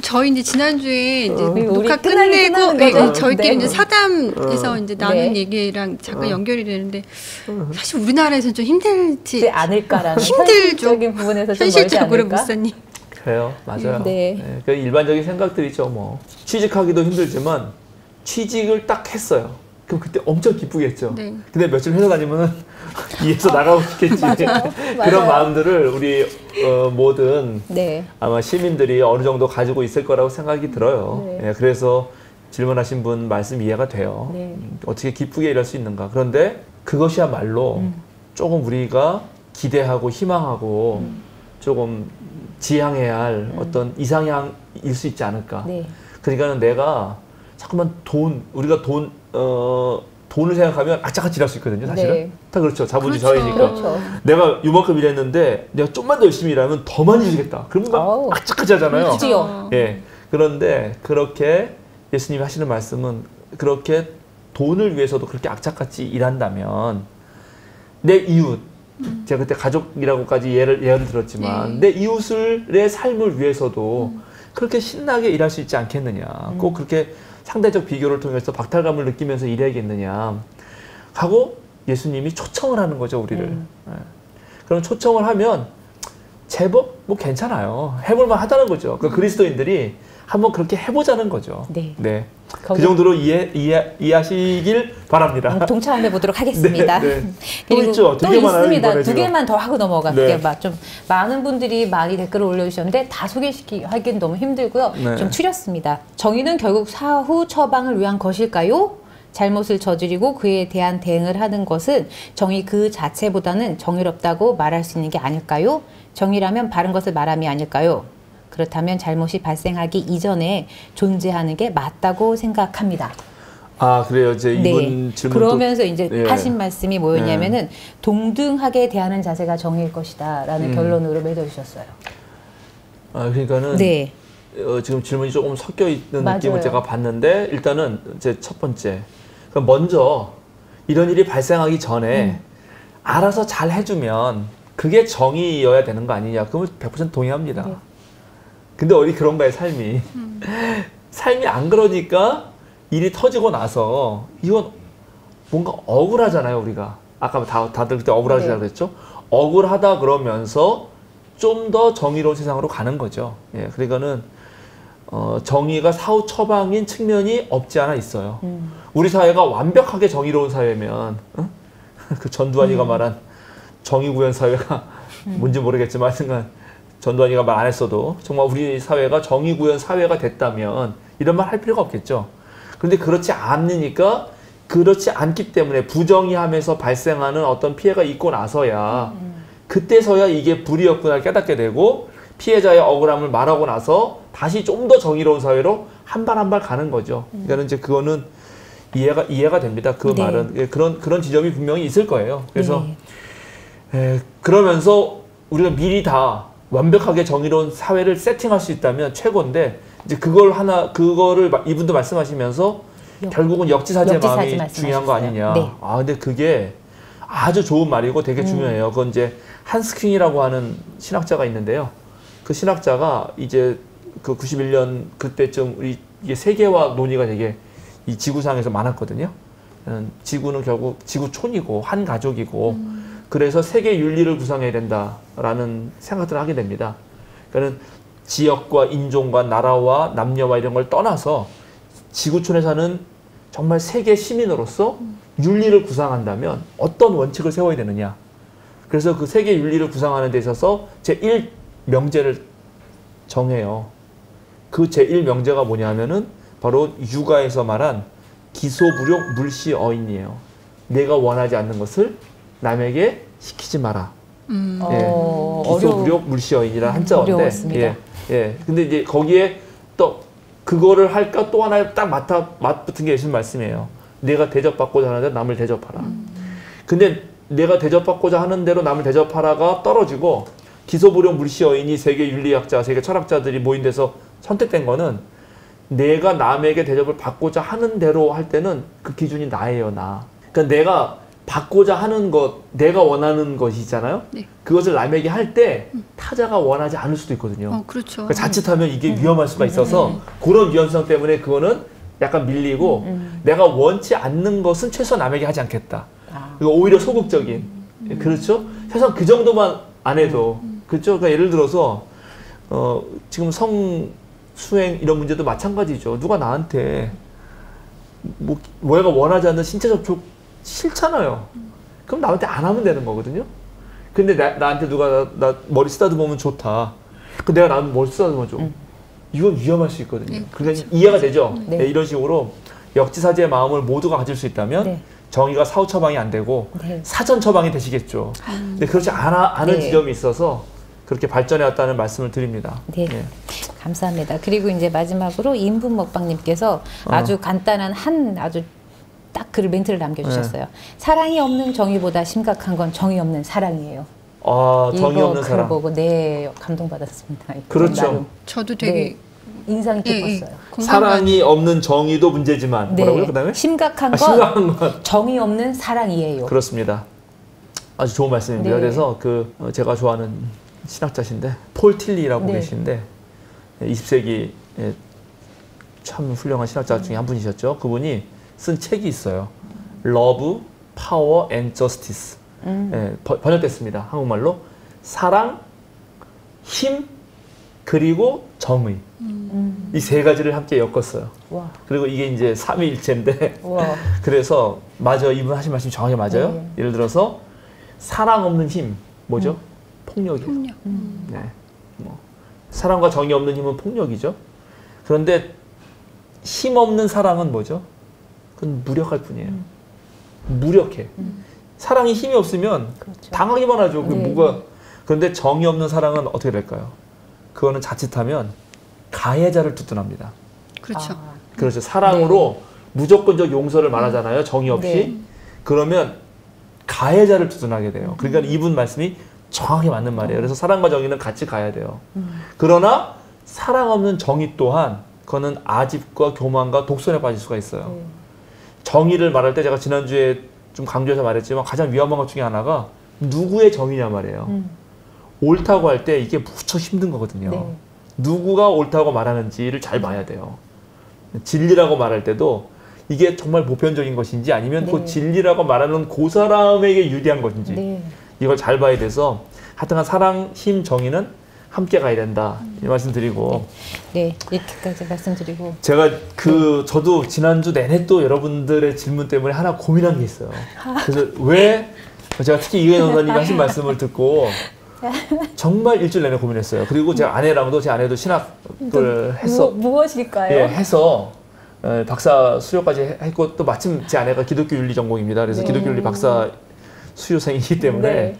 저희 이제 지난주에 이제 우리 녹화 끝나는 끝내고 거죠? 저희끼리 네. 이제 사담에서 이제 나눈 네. 얘기랑 잠깐 연결이 되는데 사실 우리나라에서는 좀 힘들지 않을까라는 힘들죠. 현실적인 부분에서 좀 멀지 현실적으로 않을까? 목사님. 그래요. 맞아요. 네. 네, 그 일반적인 생각들이죠. 뭐 취직하기도 힘들지만 취직을 딱 했어요. 그럼 그때 엄청 기쁘겠죠. 네. 근데 며칠 회사 다니면은 이에서 나가고 싶겠지. 맞아요. 그런 마음들을 우리 모든 네. 아마 시민들이 어느 정도 가지고 있을 거라고 생각이 들어요. 네. 예, 그래서 질문하신 분 말씀 이해가 돼요. 네. 어떻게 기쁘게 일할 수 있는가. 그런데 그것이야말로 조금 우리가 기대하고 희망하고 조금 지향해야 할 어떤 이상향일 수 있지 않을까. 네. 그러니까는 내가 자꾸만 우리가 돈을 생각하면 악착같이 일할 수 있거든요, 사실은. 네. 다 그렇죠. 자본주의사회니까. 그렇죠. 내가 요만큼 일했는데 내가 좀만 더 열심히 일하면 더 많이 주겠다. 그러면 어우. 막 악착같이 하잖아요. 그렇지요. 예. 그런데 그렇게 예수님이 하시는 말씀은 그렇게 돈을 위해서도 그렇게 악착같이 일한다면 내 이웃, 제가 그때 가족이라고까지 예를 들었지만 내 이웃의 삶을 위해서도 그렇게 신나게 일할 수 있지 않겠느냐. 꼭 그렇게 상대적 비교를 통해서 박탈감을 느끼면서 일해야겠느냐 하고 예수님이 초청을 하는 거죠, 우리를. 예. 그럼 초청을 하면 제법 뭐 괜찮아요. 해볼만 하다는 거죠. 그 그리스도인들이 한번 그렇게 해보자는 거죠. 네. 네. 그 정도로 이해하시길 바랍니다. 동참해 보도록 하겠습니다. 네, 네. 또 그리고 있죠. 두 또 개만 하요, 있습니다. 이번에 두 지금. 개만 더 하고 넘어가. 네. 그게 막 좀 많은 분들이 많이 댓글을 올려주셨는데 다 소개하기는 너무 힘들고요. 네. 좀 추렸습니다. 정의는 결국 사후 처방을 위한 것일까요? 잘못을 저지르고 그에 대한 대응을 하는 것은 정의 그 자체보다는 정의롭다고 말할 수 있는 게 아닐까요? 정의라면 바른 것을 말함이 아닐까요? 그렇다면 잘못이 발생하기 이전에 존재하는 게 맞다고 생각합니다. 아, 그래요. 이제 이분 네. 질문 그러면서 이제 예. 하신 말씀이 뭐였냐면은 동등하게 대하는 자세가 정의일 것이다라는 결론으로 맺어주셨어요. 아, 그러니까는 네. 지금 질문이 조금 섞여 있는 맞아요. 느낌을 제가 봤는데 일단은 제 첫 번째. 그럼 먼저 이런 일이 발생하기 전에 알아서 잘 해주면 그게 정의여야 되는 거 아니냐. 그러면 100% 동의합니다. 네. 근데 어디 그런가요, 삶이. 삶이 안 그러니까 일이 터지고 나서 이건 뭔가 억울하잖아요, 우리가. 아까 다들 그때 억울하시다고 네. 그랬죠? 억울하다 그러면서 좀 더 정의로운 세상으로 가는 거죠. 예, 그러니까는 정의가 사후 처방인 측면이 없지 않아 있어요. 우리 사회가 완벽하게 정의로운 사회면 그 전두환이가 말한 정의구현 사회가 뭔지 모르겠지만 하여튼간 전두환이가 말 안 했어도 정말 우리 사회가 정의구현 사회가 됐다면 이런 말 할 필요가 없겠죠. 그런데 그렇지 않으니까 그렇지 않기 때문에 부정의함에서 발생하는 어떤 피해가 있고 나서야 그때서야 이게 불이었구나 깨닫게 되고 피해자의 억울함을 말하고 나서 다시 좀 더 정의로운 사회로 한 발 한 발 가는 거죠. 그러니까 이제 그거는 이해가 됩니다. 그 네. 말은 예, 그런 지점이 분명히 있을 거예요. 그래서 그러면서 우리가 미리 다 완벽하게 정의로운 사회를 세팅할 수 있다면 최고인데 이제 그거를 이분도 말씀하시면서 결국은 역지사지의 마음이 중요한 거 아니냐. 네. 아 근데 그게 아주 좋은 말이고 되게 중요해요. 그건 이제 한스 퀸이라고 하는 신학자가 있는데요. 그 신학자가 이제 그 91년 그때쯤 이게 세계화 논의가 되게 이 지구상에서 많았거든요. 지구는 결국 지구촌이고 한 가족이고 그래서 세계 윤리를 구성해야 된다라는 생각들을 하게 됩니다. 그러니까 지역과 인종과 나라와 남녀와 이런 걸 떠나서 지구촌에 사는 정말 세계 시민으로서 윤리를 구상한다면 어떤 원칙을 세워야 되느냐. 그래서 그 세계 윤리를 구상하는 데 있어서 제1명제를 정해요. 그 제1명제가 뭐냐면은 바로 육아에서 말한 기소불욕 물시어인이에요. 내가 원하지 않는 것을 남에게 시키지 마라. 기소불욕 물시어인이라 한자어인데. 어려웠습니다. 예. 근데 이제 거기에 또 그거를 할까 또 하나 딱 맞붙은 게 예수님 말씀이에요. 내가 대접받고자 하는데 남을 대접하라. 근데 내가 대접받고자 하는 대로 남을 대접하라가 떨어지고 기소불욕 물시어인이 세계 윤리학자, 세계 철학자들이 모인 데서 선택된 거는 내가 남에게 대접을 받고자 하는 대로 할 때는 그 기준이 나예요, 나. 그러니까 내가 받고자 하는 것, 내가 원하는 것이잖아요. 네. 그것을 남에게 할 때 타자가 원하지 않을 수도 있거든요. 그렇죠. 그러니까 자칫하면 이게 위험할 수가 있어서 그런 위험성 때문에 그거는 약간 밀리고 내가 원치 않는 것은 최소한 남에게 하지 않겠다. 그리고 오히려 소극적인. 그렇죠? 최소한 그 정도만 안 해도. 그렇죠? 그러니까 예를 들어서 지금 성수행 이런 문제도 마찬가지죠. 누가 나한테 뭐가 원하지 않는 신체 접촉 싫잖아요. 그럼 남한테 안 하면 되는 거거든요. 근데 나한테 누가 나 머리 쓰다듬으면 좋다. 그 내가 나한테 머리 쓰다듬어줘. 이건 위험할 수 있거든요. 그러니까 이해가 되죠? 네. 네, 이런 식으로 역지사지의 마음을 모두가 가질 수 있다면 정의가 사후 처방이 안 되고 사전 처방이 되시겠죠. 근데 그렇지 않은 지점이 있어서 그렇게 발전해 왔다는 말씀을 드립니다. 네. 감사합니다. 그리고 이제 마지막으로 인분 먹방님께서 아주 간단한 아주 딱 그 멘트를 남겨주셨어요. 사랑이 없는 정의보다 심각한 건 정의 없는 사랑이에요. 정의 없는 사랑. 보고 감동받았습니다. 그렇죠. 나름. 저도 되게 인상이 깊었어요. 사랑이 없는 정의도 문제지만 뭐라고요? 그다음에 심각한 건 정의 없는 사랑이에요. 그렇습니다. 아주 좋은 말씀입니다. 그래서 제가 좋아하는 신학자신데 폴 틸리라고 계신데 20세기 참 훌륭한 신학자 중에 한 분이셨죠. 그분이 쓴 책이 있어요. Love, Power and Justice. 번역됐습니다. 한국말로 사랑, 힘, 그리고 정의. 이 세 가지를 함께 엮었어요. 와. 그리고 이게 이제 삼위일체인데 그래서 맞아요. 이분 하신 말씀이 정확히 맞아요. 예를 들어서 사랑 없는 힘 뭐죠? 폭력이에요. 폭력. 네. 사랑과 정의 없는 힘은 폭력이죠. 그런데 힘 없는 사랑은 뭐죠? 그건 무력할 뿐이에요. 무력해. 사랑이 힘이 없으면 당하기만 하죠. 그런데 정의 없는 사랑은 어떻게 될까요? 그거는 자칫하면 가해자를 두둔합니다. 그렇죠. 그렇죠. 사랑으로 무조건적 용서를 말하잖아요. 정의 없이. 그러면 가해자를 두둔하게 돼요. 그러니까 이분 말씀이 정확히 맞는 말이에요. 그래서 사랑과 정의는 같이 가야 돼요. 그러나 사랑 없는 정의 또한 그거는 아집과 교만과 독선에 빠질 수가 있어요. 정의를 말할 때 제가 지난주에 좀 강조해서 말했지만 가장 위험한 것 중에 하나가 누구의 정의냐 말이에요. 옳다고 할 때 이게 무척 힘든 거거든요. 누구가 옳다고 말하는지를 잘 봐야 돼요. 진리라고 말할 때도 이게 정말 보편적인 것인지 아니면 그 진리라고 말하는 그 사람에게 유리한 것인지 이걸 잘 봐야 돼서 하여튼간 사랑, 힘, 정의는 함께 가야 된다 이 말씀 드리고 이렇게까지 말씀드리고 제가 저도 지난주 내내 또 여러분들의 질문 때문에 하나 고민한 게 있어요. 그래서 왜 제가 특히 이은혜 원사님이 하신 말씀을 듣고 정말 일주일 내내 고민했어요. 그리고 제 아내랑도 제 아내도 신학을 무엇일까요? 예, 해서 박사 수료까지 했고 또 마침 제 아내가 기독교 윤리 전공입니다. 그래서 기독교 윤리 박사 수료생이기 때문에 네.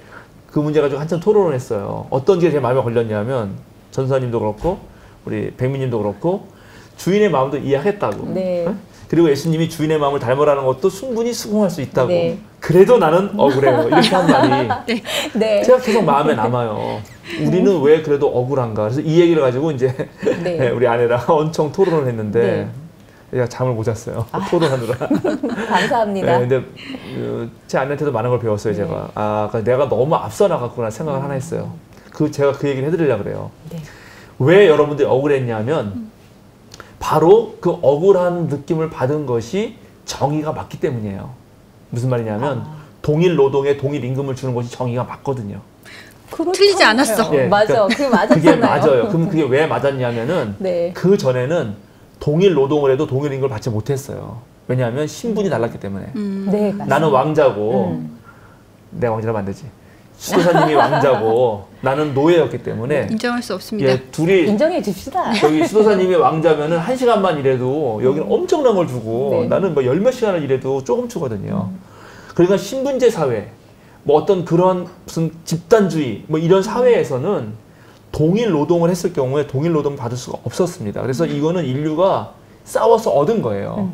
그 문제 가지고 한참 토론을 했어요. 어떤 게 제 마음에 걸렸냐면 전사님도 그렇고 우리 백민님도 그렇고 주인의 마음도 이해하겠다고. 네. 그리고 예수님이 주인의 마음을 닮으라는 것도 충분히 수긍할 수 있다고. 네. 그래도 나는 억울해요. 이렇게 한 말이 네. 제가 계속 마음에 남아요. 우리는 왜 그래도 억울한가. 그래서 이 얘기를 가지고 이제 네. 우리 아내랑 엄청 토론을 했는데 네. 제가 잠을 못 잤어요. 토론하느라. 감사합니다. 네, 근데 제 아내한테도 많은 걸 배웠어요. 네. 제가. 그러니까 내가 너무 앞서 나갔구나 생각을 하나 했어요. 제가 그 얘기를 해드리려고 그래요. 네. 왜 여러분들이 억울했냐면 바로 그 억울한 느낌을 받은 것이 정의가 맞기 때문이에요. 무슨 말이냐면 동일 노동에 동일 임금을 주는 것이 정의가 맞거든요. 틀리지 않았어. 예, 맞아. 그러니까 그게 맞았잖아요. 그게 맞아요. 그럼 그게 왜 맞았냐면은 네. 그 전에는 동일 노동을 해도 동일 임금을 받지 못했어요. 왜냐하면 신분이 달랐기 때문에. 네, 맞습니다. 나는 왕자고 내가 왕자라면 안 되지. 수도사님이 왕자고 나는 노예였기 때문에 인정할 수 없습니다. 예, 둘이 인정해 줍시다. 여기 수도사님이 왕자면은 1시간만 일해도 여기는 엄청난 걸 주고 네. 나는 뭐 열 몇 시간을 일해도 조금 주거든요. 그러니까 신분제 사회, 뭐 어떤 그런 무슨 집단주의 뭐 이런 사회에서는 동일 노동을 했을 경우에 동일 노동을 받을 수가 없었습니다. 그래서 이거는 인류가 싸워서 얻은 거예요.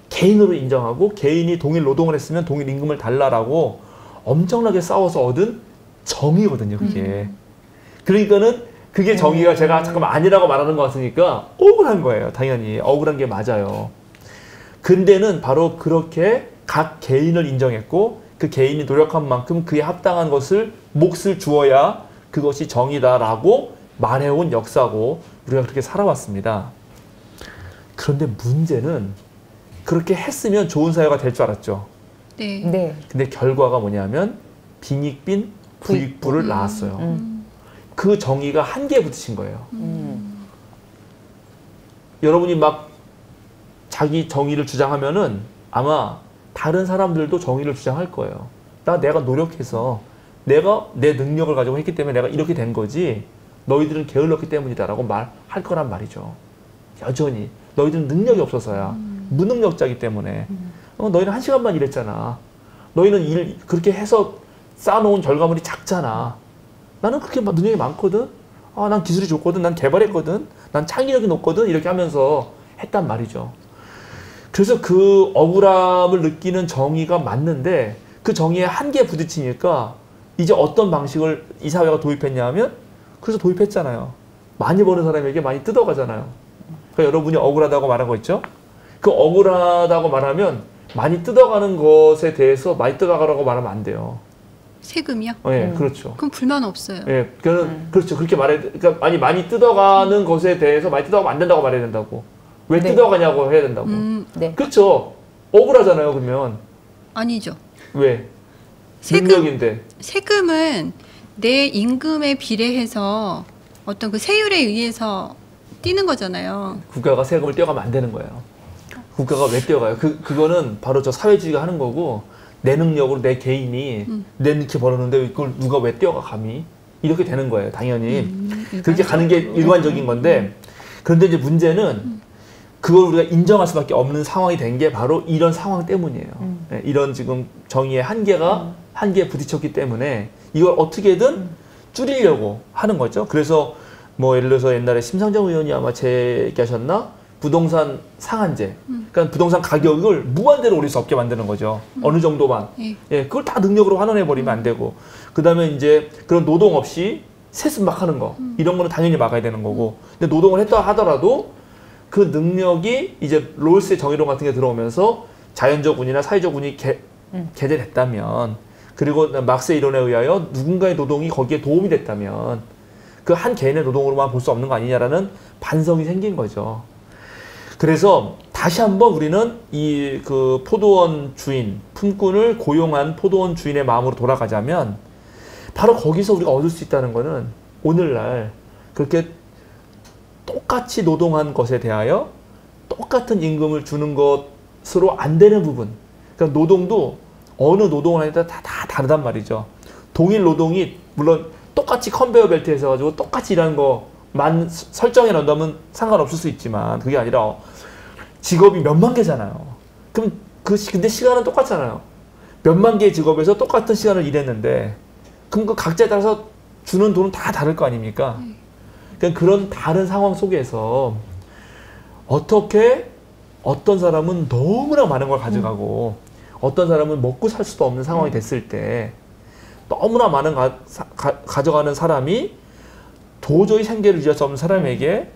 개인으로 인정하고 개인이 동일 노동을 했으면 동일 임금을 달라라고 엄청나게 싸워서 얻은 정의거든요, 그게. 그러니까는 그게 정의가 제가 잠깐만 아니라고 말하는 것 같으니까 억울한 거예요. 당연히 억울한 게 맞아요. 근데는 바로 그렇게 각 개인을 인정했고 그 개인이 노력한 만큼 그에 합당한 것을 몫을 주어야 그것이 정의다라고 말해온 역사고 우리가 그렇게 살아왔습니다. 그런데 문제는 그렇게 했으면 좋은 사회가 될 줄 알았죠. 네. 네. 근데 결과가 뭐냐면 빈익빈 부익부를 낳았어요. 그 정의가 한계에 부딪힌 거예요. 여러분이 막 자기 정의를 주장하면은 아마 다른 사람들도 정의를 주장할 거예요. 내가 노력해서 내가 내 능력을 가지고 했기 때문에 내가 이렇게 된 거지 너희들은 게을렀기 때문이다라고 말할 거란 말이죠. 여전히 너희들은 능력이 없어서야 무능력자이기 때문에 너희는 1시간만 일했잖아. 너희는 일 그렇게 해서 쌓아놓은 결과물이 작잖아. 나는 그렇게 능력이 많거든. 난 기술이 좋거든. 난 개발했거든. 난 창의력이 높거든. 이렇게 하면서 했단 말이죠. 그래서 그 억울함을 느끼는 정의가 맞는데 그 정의에 한계에 부딪히니까 이제 어떤 방식을 이 사회가 도입했냐면 그래서 도입했잖아요. 많이 버는 사람에게 많이 뜯어가잖아요. 그러니까 여러분이 억울하다고 말한 거 있죠? 그 억울하다고 말하면 많이 뜯어가는 것에 대해서 많이 뜯어가라고 말하면 안 돼요. 세금이요? 예, 그렇죠. 그럼 불만 없어요. 예, 그렇죠. 그렇게 말해, 그러니까 많이 뜯어가는 것에 대해서 많이 뜯어가면 안 된다고 말해야 된다고. 왜 네. 뜯어가냐고 해야 된다고. 네. 그렇죠. 억울하잖아요, 그러면. 아니죠. 왜? 세금- 능력인데. 세금은 내 임금에 비례해서 어떤 그 세율에 의해서 띄는 거잖아요. 국가가 세금을 떼어가면 안 되는 거예요. 국가가 왜 떼어가요? 그거는 바로 저 사회주의가 하는 거고 내 능력으로 내 개인이 내 이렇게 벌었는데 이걸 누가 왜 떼어가 감히? 이렇게 되는 거예요, 당연히. 그렇게 가는 게 일관적인 건데 그런데 이제 문제는 그걸 우리가 인정할 수밖에 없는 상황이 된 게 바로 이런 상황 때문이에요. 네, 이런 지금 정의의 한계에 부딪혔기 때문에 이걸 어떻게든 줄이려고 하는 거죠. 그래서 뭐 예를 들어서 옛날에 심상정 의원이 아마 제기하셨나? 부동산 상한제. 그러니까 부동산 가격을 무한대로 올릴 수 없게 만드는 거죠. 어느 정도만. 예, 그걸 다 능력으로 환원해 버리면 안 되고. 그다음에 이제 그런 노동 없이 세습 막 하는 거. 이런 거는 당연히 막아야 되는 거고. 근데 노동을 했다 하더라도 그 능력이 이제 롤스의 정의론 같은 게 들어오면서 자연적 운이나 사회적 운이 개재됐다면 그리고 막스의 이론에 의하여 누군가의 노동이 거기에 도움이 됐다면 그 한 개인의 노동으로만 볼 수 없는 거 아니냐라는 반성이 생긴 거죠. 그래서 다시 한번 우리는 이 그 포도원 주인, 품꾼을 고용한 포도원 주인의 마음으로 돌아가자면 바로 거기서 우리가 얻을 수 있다는 거는 오늘날 그렇게 똑같이 노동한 것에 대하여 똑같은 임금을 주는 것으로 안 되는 부분. 그러니까 노동도 어느 노동을 하느냐에 따라 다 다르단 말이죠. 동일 노동이 물론 똑같이 컨베이어 벨트에서 가지고 똑같이 일하는 거만 설정해 놓는다면 상관없을 수 있지만 그게 아니라 직업이 몇만 개잖아요. 그럼 근데 시간은 똑같잖아요. 몇만 개의 직업에서 똑같은 시간을 일했는데 그럼 그 각자에 따라서 주는 돈은 다 다를 거 아닙니까? 그러니까 그런 다른 상황 속에서 어떻게 어떤 사람은 너무나 많은 걸 가져가고 어떤 사람은 먹고 살 수도 없는 상황이 됐을 때 너무나 많은 가져가는 사람이 도저히 생계를 유지할 수 없는 사람에게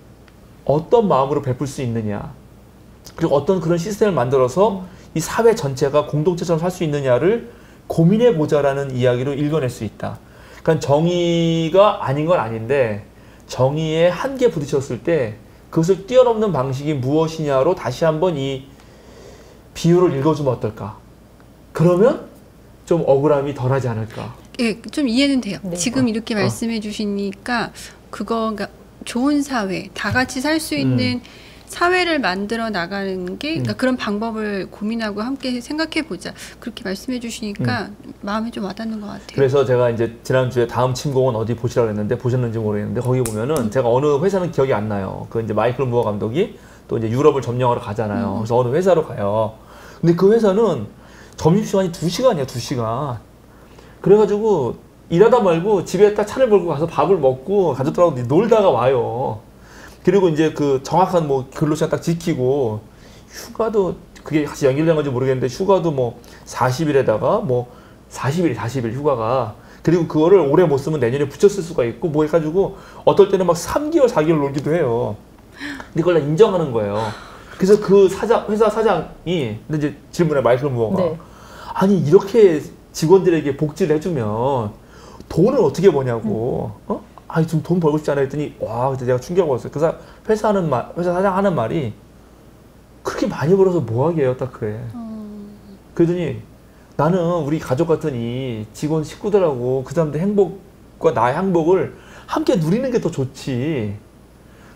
어떤 마음으로 베풀 수 있느냐, 그리고 어떤 그런 시스템을 만들어서 이 사회 전체가 공동체처럼 살 수 있느냐를 고민해 보자라는 이야기로 읽어낼 수 있다. 그러니까 정의가 아닌 건 아닌데 정의에 한계 부딪혔을 때 그것을 뛰어넘는 방식이 무엇이냐로 다시 한번 이 비유를 읽어주면 어떨까? 그러면 좀 억울함이 덜하지 않을까? 예, 좀 이해는 돼요. 네. 지금 이렇게 말씀해 주시니까 그러니까 좋은 사회, 다 같이 살 수 있는 사회를 만들어 나가는 게 그러니까 그런 방법을 고민하고 함께 생각해 보자. 그렇게 말씀해 주시니까 마음에 좀 와닿는 것 같아요. 그래서 제가 이제 지난주에 다음 침공은 어디 보시라고 했는데 보셨는지 모르겠는데 거기 보면은 제가 어느 회사는 기억이 안 나요. 그 이제 마이클 무어 감독이 또 이제 유럽을 점령하러 가잖아요. 그래서 어느 회사로 가요. 근데 그 회사는 점심시간이 2시간이야, 2시간. 그래가지고 일하다 말고 집에 딱 차를 몰고 가서 밥을 먹고 가족들하고 놀다가 와요. 그리고 이제 그 정확한 뭐 근로시간 딱 지키고 휴가도 그게 같이 연결된 건지 모르겠는데 휴가도 뭐 40일에다가 뭐 40일 휴가가 그리고 그거를 오래 못 쓰면 내년에 붙였을 수가 있고 뭐 해가지고 어떨 때는 막 3개월 4개월 놀기도 해요. 근데 그걸 다 인정하는 거예요. 그래서 그 회사 사장이 근데 이제 질문에 마이클 무어가 네. 아니 이렇게 직원들에게 복지를 해주면 돈을 어떻게 버냐고 아니 좀 돈 벌고 싶지 않아 했더니 와 그때 내가 충격을 받았어요. 그 회사 사장 하는 말이 그렇게 많이 벌어서 뭐 하게요 딱 그래. 그러더니 나는 우리 가족 같은 이 직원 식구들하고 그 사람들 행복과 나의 행복을 함께 누리는 게 더 좋지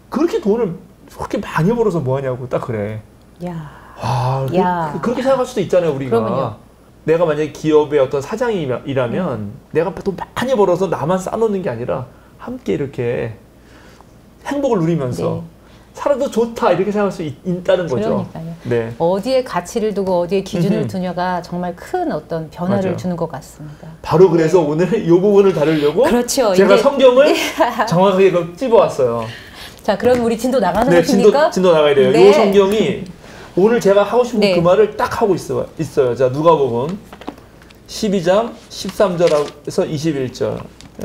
그렇게 돈을 그렇게 많이 벌어서 뭐 하냐고 딱 그래. 야. 와 그렇게 생각할 수도 있잖아요 우리가. 그러면요. 내가 만약에 기업의 어떤 사장이라면 내가 돈 많이 벌어서 나만 쌓아놓는 게 아니라 함께 이렇게 행복을 누리면서 네. 살아도 좋다 이렇게 생각할 수 있다는 거죠. 그러니까요. 네. 어디에 가치를 두고 어디에 기준을 두냐가 정말 큰 어떤 변화를 맞아요. 주는 것 같습니다. 바로 그래서 오늘 이 부분을 다루려고 그렇죠. 제가 이제- 성경을 정확하게 그걸 찝어왔어요. 자, 그럼 우리 진도 나가는 네, 것입니까? 진도 나가야 돼요. 네. 이 성경이 오늘 제가 하고 싶은 네. 그 말을 딱 하고 있어요. 자, 누가복음 12장 13절에서 21절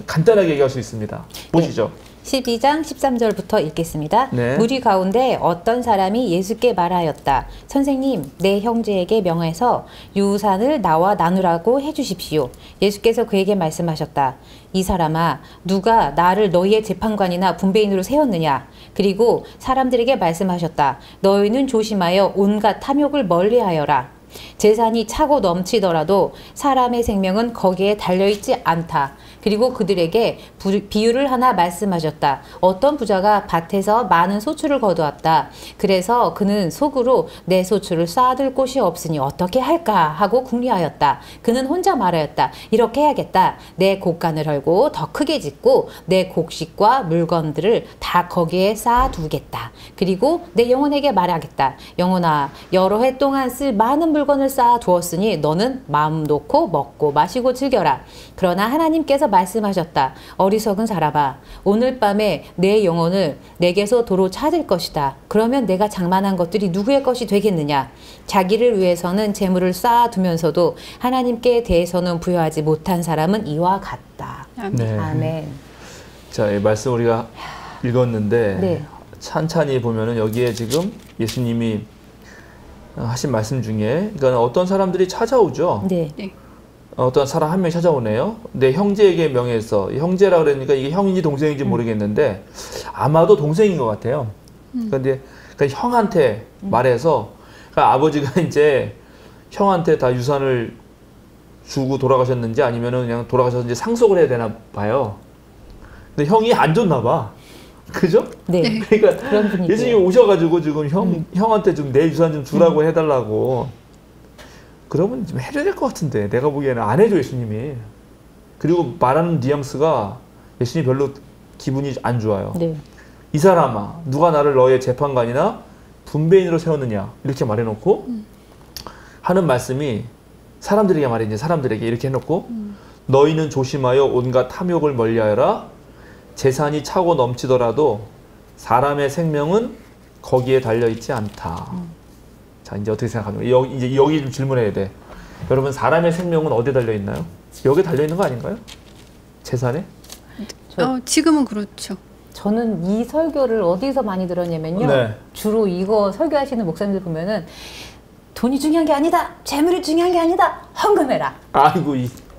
간단하게 얘기할 수 있습니다. 보시죠. 12장 13절부터 읽겠습니다. 네. 무리 가운데 어떤 사람이 예수께 말하였다. 선생님, 내 형제에게 명해서 유산을 나와 나누라고 해주십시오. 예수께서 그에게 말씀하셨다. 이 사람아, 누가 나를 너희의 재판관이나 분배인으로 세웠느냐? 그리고 사람들에게 말씀하셨다. 너희는 조심하여 온갖 탐욕을 멀리하여라. 재산이 차고 넘치더라도 사람의 생명은 거기에 달려있지 않다. 그리고 그들에게 비유를 하나 말씀하셨다. 어떤 부자가 밭에서 많은 소출을 거두었다. 그래서 그는 속으로 내 소출을 쌓아둘 곳이 없으니 어떻게 할까 하고 궁리하였다. 그는 혼자 말하였다. 이렇게 해야겠다. 내 곡간을 헐고 더 크게 짓고 내 곡식과 물건들을 다 거기에 쌓아두겠다. 그리고 내 영혼에게 말하겠다. 영혼아, 여러 해 동안 쓸 많은 물건을 쌓아두었으니 너는 마음 놓고 먹고 마시고 즐겨라. 그러나 하나님께서 말씀하셨다. 어리석은 사람아, 오늘 밤에 내 영혼을 내게서 도로 찾을 것이다. 그러면 내가 장만한 것들이 누구의 것이 되겠느냐? 자기를 위해서는 재물을 쌓아두면서도 하나님께 대해서는 부여하지 못한 사람은 이와 같다. 네. 아멘. 자, 이 말씀 우리가 읽었는데 네. 찬찬히 보면은 여기에 지금 예수님이 하신 말씀 중에 그러니까 어떤 사람들이 찾아오죠. 네. 어떤 사람 한 명이 찾아오네요. 내 형제에게 명해서 형제라 그러니까 이게 형인지 동생인지 모르겠는데 아마도 동생인 것 같아요. 그런데 그러니까 형한테 말해서 그러니까 아버지가 이제 형한테 다 유산을 주고 돌아가셨는지 아니면은 그냥 돌아가셨는지 상속을 해야 되나 봐요. 근데 형이 안 줬나 봐. 그죠? 네. 그러니까 그런 분위기. 예수님이 오셔가지고 지금 형한테 좀 내 유산 좀 주라고 해달라고. 그러면 좀 해줘야 될 것 같은데 내가 보기에는 안 해줘 예수님이. 그리고 말하는 뉘앙스가 예수님이 별로 기분이 안 좋아요. 네. 이 사람아, 누가 나를 너의 재판관이나 분배인으로 세웠느냐 이렇게 말해놓고 하는 말씀이 사람들에게 말이지 사람들에게 이렇게 해놓고 너희는 조심하여 온갖 탐욕을 멀리하여라. 재산이 차고 넘치더라도 사람의 생명은 거기에 달려있지 않다. 자, 이제 어떻게 생각합니까? 이제 여기 좀 질문해야 돼. 여러분, 사람의 생명은 어디에 달려있나요? 여기에 달려있는 거 아닌가요? 재산에? 지금은 그렇죠. 저는 이 설교를 어디서 많이 들었냐면요. 네. 주로 이거 설교하시는 목사님들 보면은 돈이 중요한 게 아니다. 재물이 중요한 게 아니다. 헌금해라. 아이고,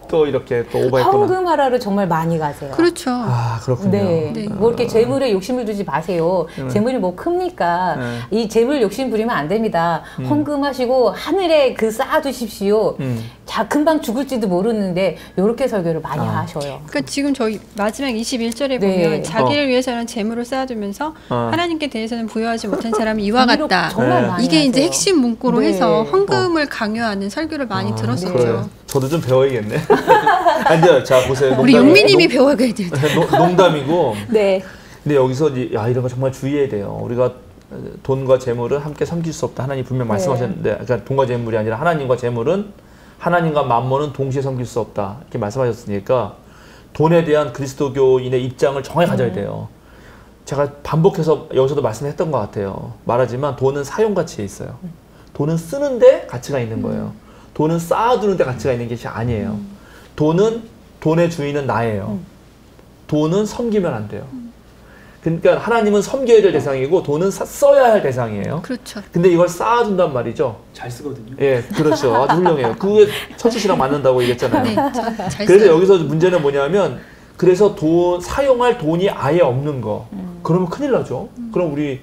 또 이렇게 또 오버했구나. 헌금하라로 정말 많이 가세요. 그렇죠. 아, 그렇군요. 네. 네. 뭐 이렇게 재물에 욕심을 두지 마세요. 재물이 뭐 큽니까? 이 재물 욕심 부리면 안 됩니다. 헌금하시고 하늘에 그 쌓아두십시오. 자, 금방 죽을지도 모르는데 이렇게 설교를 많이 하셔요. 그러니까 지금 저희 마지막 21절에 네. 보면 자기를 위해서는 재물을 쌓아두면서 하나님께 대해서는 부여하지 못한 사람이 이와 이렇게 같다. 정말 많이 이게 이제 하세요. 핵심 문구로 네. 해서 헌금을 강요하는 설교를 많이 들었었죠. 그래. 저도 좀 배워야겠네. 아니, 자, 보세요. 우리 용미님이 배워야 돼. 농담이고. 네. 근데 여기서 야, 이런 거 정말 주의해야 돼요. 우리가 돈과 재물을 함께 섬길 수 없다. 하나님 분명 말씀하셨는데, 그러니까 돈과 재물이 아니라 하나님과 재물은 하나님과 만몬은 동시에 섬길 수 없다. 이렇게 말씀하셨으니까 돈에 대한 그리스도교인의 입장을 정확히 가져야 돼요. 제가 반복해서 여기서도 말씀했던 것 같아요. 말하지만 돈은 사용 가치에 있어요. 돈은 쓰는데 가치가 있는 거예요. 돈은 쌓아두는데 가치가 있는 것이 아니에요. 돈은 돈의 주인은 나예요. 돈은 섬기면 안 돼요. 그러니까 하나님은 섬겨야 될 대상이고 돈은 써야 할 대상이에요. 그렇죠. 근데 이걸 쌓아둔단 말이죠. 잘 쓰거든요. 예, 그렇죠. 아주 훌륭해요. 그게 천수 씨랑 맞는다고 얘기했잖아요. 네, 잘 그래서 써요. 여기서 문제는 뭐냐면 그래서 사용할 돈이 아예 없는 거. 그러면 큰일 나죠. 그럼 우리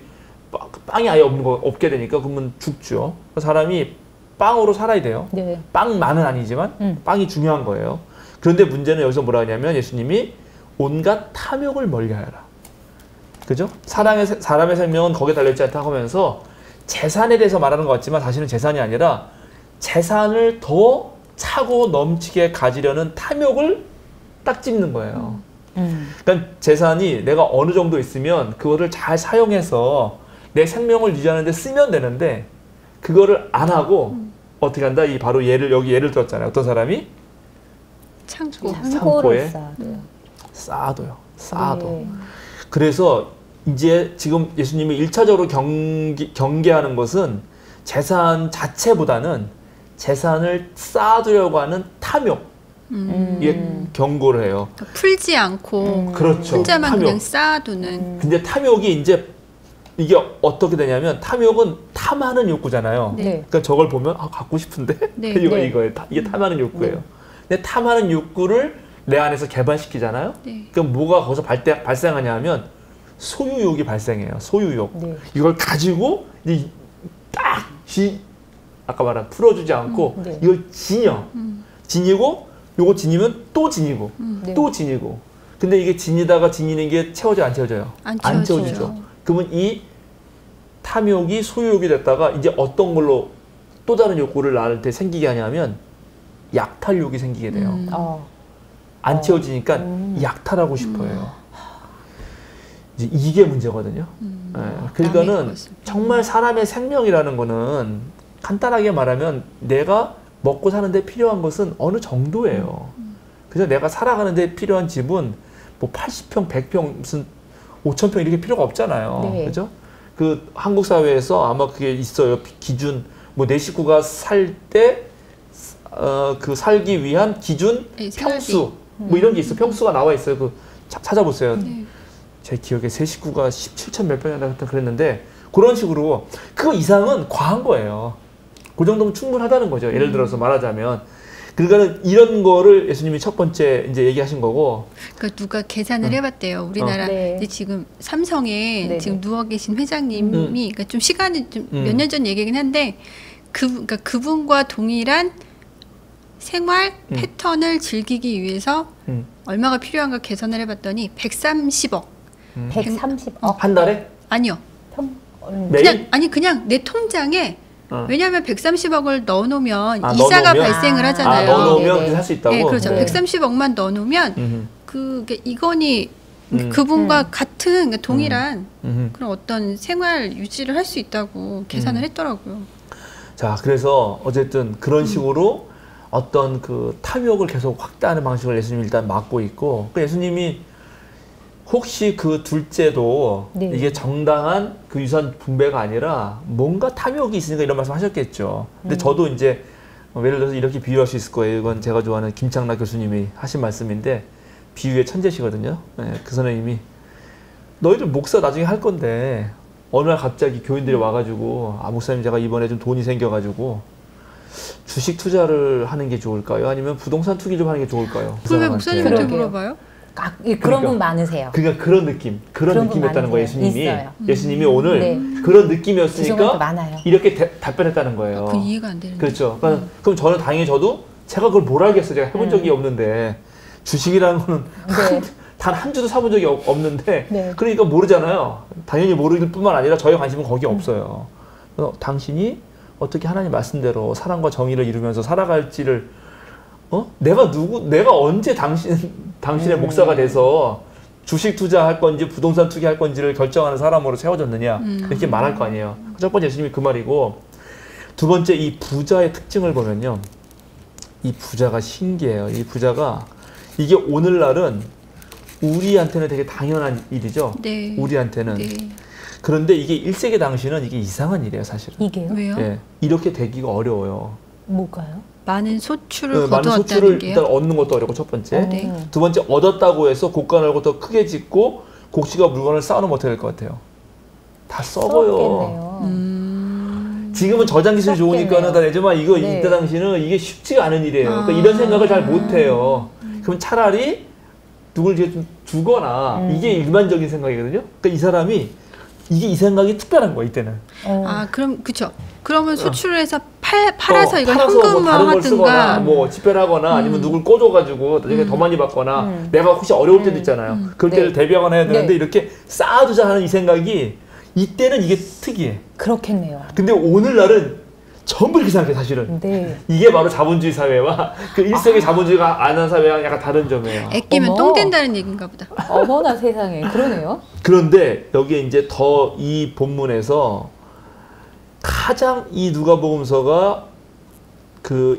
빵이 아예 없게 되니까 그러면 죽죠. 사람이 빵으로 살아야 돼요. 네. 빵만은 아니지만 빵이 중요한 거예요. 그런데 문제는 여기서 뭐라 하냐면 예수님이 온갖 탐욕을 멀리하여라. 그죠? 사람의 생명은 거기에 달려있지 않다 하면서 재산에 대해서 말하는 것 같지만 사실은 재산이 아니라 재산을 더 차고 넘치게 가지려는 탐욕을 딱 찝는 거예요. 그러니까 재산이 내가 어느 정도 있으면 그거를 잘 사용해서 내 생명을 유지하는 데 쓰면 되는데 그거를 안 하고 어떻게 한다? 바로 여기 예를 들었잖아요. 어떤 사람이? 창고에 쌓아둬요. 쌓아둬. 네. 그래서 이제 지금 예수님이 1차적으로 경계하는 것은 재산 자체보다는 재산을 쌓아두려고 하는 탐욕. 이게 경고를 해요. 그러니까 풀지 않고 그렇죠. 혼자만 탐욕. 그냥 쌓아두는. 근데 탐욕이 이제 이게 어떻게 되냐면 탐욕은 탐하는 욕구잖아요. 네. 그러니까 저걸 보면 갖고 싶은데 네. 이거예요. 이게 탐하는 욕구예요. 근데 탐하는 욕구를 내 안에서 개발시키잖아요. 네. 그럼 뭐가 거기서 발생하냐 하면 소유욕이 발생해요. 소유욕. 네. 이걸 가지고 이제 딱 아까 말한 풀어주지 않고 네. 이걸 지니고 요거 지니면 또 지니고 네. 또 지니고. 근데 이게 지니다가 지니는 게 채워져요, 안 채워져요? 안 채워지죠. 그러면 이 탐욕이 소유욕이 됐다가 이제 어떤 걸로 또 다른 욕구를 나한테 생기게 하냐면 약탈욕이 생기게 돼요. 안 채워지니까 약탈하고 싶어요. 이제 이게 문제거든요. 네. 그러니까는 정말 사람의 생명이라는 거는 간단하게 말하면 내가 먹고 사는데 필요한 것은 어느 정도예요. 그래서 내가 살아가는데 필요한 집은 뭐 80평, 100평, 무슨 5,000평 이렇게 필요가 없잖아요. 네. 그죠? 그 한국 사회에서 아마 그게 있어요. 기준. 뭐 내 식구가 살 때 그 살기 위한 기준 평수 뭐 이런 게 있어. 평수가 나와 있어요. 그 찾아보세요. 제 기억에 세 식구가 17천 몇 평이나 그랬는데 그런 식으로 그 이상은 과한 거예요. 그 정도면 충분하다는 거죠. 예를 들어서 말하자면. 그러니까 이런 거를 예수님이 첫 번째 이제 얘기하신 거고. 그러니까 누가 계산을 해봤대요. 우리나라 네. 이제 지금 삼성에 네네. 지금 누워 계신 회장님이 그러니까 좀 시간이 좀 몇 년 전 얘기긴 한데 그러니까 그분과 동일한 생활 패턴을 즐기기 위해서 얼마가 필요한가 계산을 해봤더니 130억. 130억. 한 달에? 아니요. 평 매일? 그냥 내 통장에 왜냐하면 130억을 넣어놓으면 아, 이자가 넣어놓으면? 발생을 하잖아요. 넣어놓으면 살 수 있다고? 네, 그렇죠. 네. 130억만 넣어놓으면 그게 이건희 그분과 같은 동일한 그런 어떤 생활 유지를 할 수 있다고 계산을 했더라고요. 자, 그래서 어쨌든 그런 식으로 어떤 그 탐욕을 계속 확대하는 방식을 예수님이 일단 막고 있고, 그 예수님이 혹시 그 둘째도 네. 이게 정당한 그 유산 분배가 아니라 뭔가 탐욕이 있으니까 이런 말씀 하셨겠죠. 근데 저도 이제 예를 들어서 이렇게 비유할 수 있을 거예요. 이건 제가 좋아하는 김창락 교수님이 하신 말씀인데 비유의 천재시거든요. 네, 그 선생님이 너희들 목사 나중에 할 건데 어느 날 갑자기 교인들이 와가지고 목사님 제가 이번에 좀 돈이 생겨가지고 주식 투자를 하는 게 좋을까요? 아니면 부동산 투기 좀 하는 게 좋을까요? 그걸 왜 목사님한테 그러게요. 물어봐요? 그런 분 많으세요. 그러니까 그런 느낌, 그런 그런 느낌이었다는 분 거예요. 많으세요. 예수님이. 있어요. 예수님이 오늘 네. 그런 그 정도 느낌이었으니까 많아요. 이렇게 답변했다는 거예요. 그건 이해가 안 되는데. 그렇죠. 그러니까 그럼 저는 당연히 저도 제가 그걸 뭘 알겠어요. 제가 해본 적이 없는데 주식이라는 거는 네. 단 한 주도 사본 적이 없는데 네. 그러니까 모르잖아요. 당연히 모르길 뿐만 아니라 저의 관심은 거기에 없어요. 그래서 당신이 어떻게 하나님 말씀대로 사랑과 정의를 이루면서 살아갈지를 내가 언제 당신의 목사가 돼서 주식 투자할 건지 부동산 투기할 건지를 결정하는 사람으로 세워졌느냐 이렇게 말할 거 아니에요. 첫 번째 예수님이 그 말이고, 두 번째 이 부자의 특징을 보면요, 이 부자가 신기해요. 이 부자가 이게 오늘날은 우리한테는 되게 당연한 일이죠. 네. 우리한테는. 네. 그런데 이게 1세기 당시는 이게 이상한 일이에요, 사실은. 이게요? 왜요? 예, 이렇게 되기가 어려워요. 뭘까요? 많은 소출을 많은 거두었다는 소출을 게요? 일단 얻는 것도 어렵고, 첫 번째. 네. 두 번째, 얻었다고 해서 곡간을 더 크게 짓고 곡식과 물건을 쌓아놓으면 어떻게 될 것 같아요? 다 썩어요. 썩겠네요. 지금은 저장 기술이 썩겠네요. 좋으니까는 다 내지만 이거 네. 이때 당시는 이게 쉽지가 않은 일이에요. 그러니까 이런 생각을 잘 못해요. 그럼 차라리 누굴 이제 좀 주거나 이게 일반적인 생각이거든요. 그러니까 이 사람이 이 생각이 특별한 거야, 이때는. 그럼 그쵸. 그러면 소출을 해서 팔아서 이걸 팔아서 뭐 다른 걸 현금화하든가. 쓰거나 뭐 집회하거나 아니면 누굴 꽂아가지고 나중에 더 많이 받거나 내가 혹시 어려울 때도 있잖아요. 그럴 때를 네. 대비하거나 해야 되는데 네. 이렇게 쌓아두자 하는 이 생각이 이때는 이게 특이해. 그렇겠네요. 근데 오늘날은 전부 이렇게 생각해, 사실은. 네. 이게 바로 자본주의 사회와 그 1세기 자본주의가 안 한 사회랑 약간 다른 점이에요. 아끼면 어머. 똥 된다는 얘기인가 보다. 어머나 세상에. 그러네요. 그런데 여기에 이제 더 이 본문에서 가장 이 누가복음서가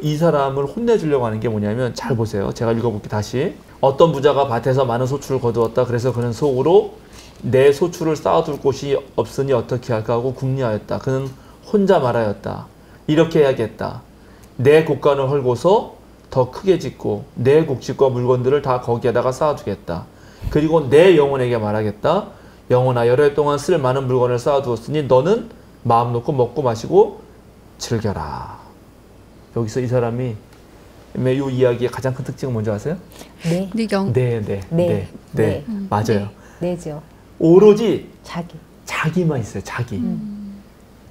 이 사람을 혼내주려고 하는 게 뭐냐면, 잘 보세요. 제가 읽어볼게요, 다시. 어떤 부자가 밭에서 많은 소출을 거두었다. 그래서 그는 속으로 내 소출을 쌓아둘 곳이 없으니 어떻게 할까 하고 궁리하였다. 그는 혼자 말하였다. 이렇게 해야겠다. 내 곡간을 헐고서 더 크게 짓고 내 곡식과 물건들을 다 거기에다가 쌓아두겠다. 그리고 내 영혼에게 말하겠다. 영혼아, 여러 해 동안 쓸 많은 물건을 쌓아두었으니 너는 마음 놓고 먹고 마시고 즐겨라. 여기서 이 사람이 이 이야기의 가장 큰 특징은 뭔지 아세요? 네. 네. 맞아요. 네죠. 오로지 자기만 있어요.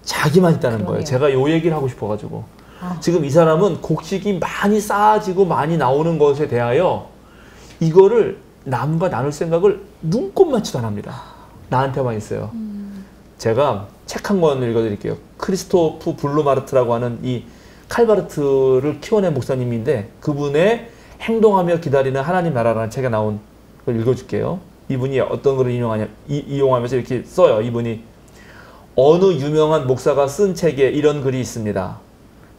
자기만 있다는 그러네요. 거예요. 제가 요 얘기를 하고 싶어가지고. 지금 이 사람은 곡식이 많이 쌓아지고 많이 나오는 것에 대하여 이거를 남과 나눌 생각을 눈꼽만치도 안 합니다. 나한테만 있어요. 제가 책 한 권 읽어드릴게요. 크리스토프 블루마르트라고 하는 이 칼바르트를 키워낸 목사님인데, 그분의 행동하며 기다리는 하나님 나라라는 책에 나온 걸 읽어줄게요. 이분이 어떤 걸 이용하면서 이렇게 써요. 이분이 어느 유명한 목사가 쓴 책에 이런 글이 있습니다.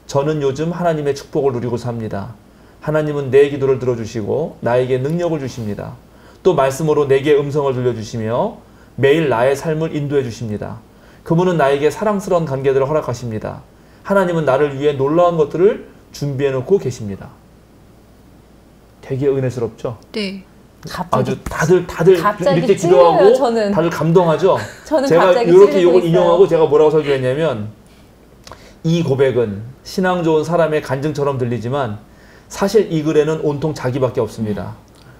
저는 요즘 하나님의 축복을 누리고 삽니다. 하나님은 내 기도를 들어주시고 나에게 능력을 주십니다. 또 말씀으로 내게 음성을 들려주시며 매일 나의 삶을 인도해 주십니다. 그분은 나에게 사랑스러운 관계들을 허락하십니다. 하나님은 나를 위해 놀라운 것들을 준비해 놓고 계십니다. 되게 은혜스럽죠? 네. 아주 다들 이렇게 찔려요, 기도하고 저는. 다들 감동하죠? 저는 제가 갑자기 이렇게 찔리고 이걸 있어요. 인용하고 제가 뭐라고 설교했냐면, 이 고백은 신앙 좋은 사람의 간증처럼 들리지만 사실 이 글에는 온통 자기밖에 없습니다.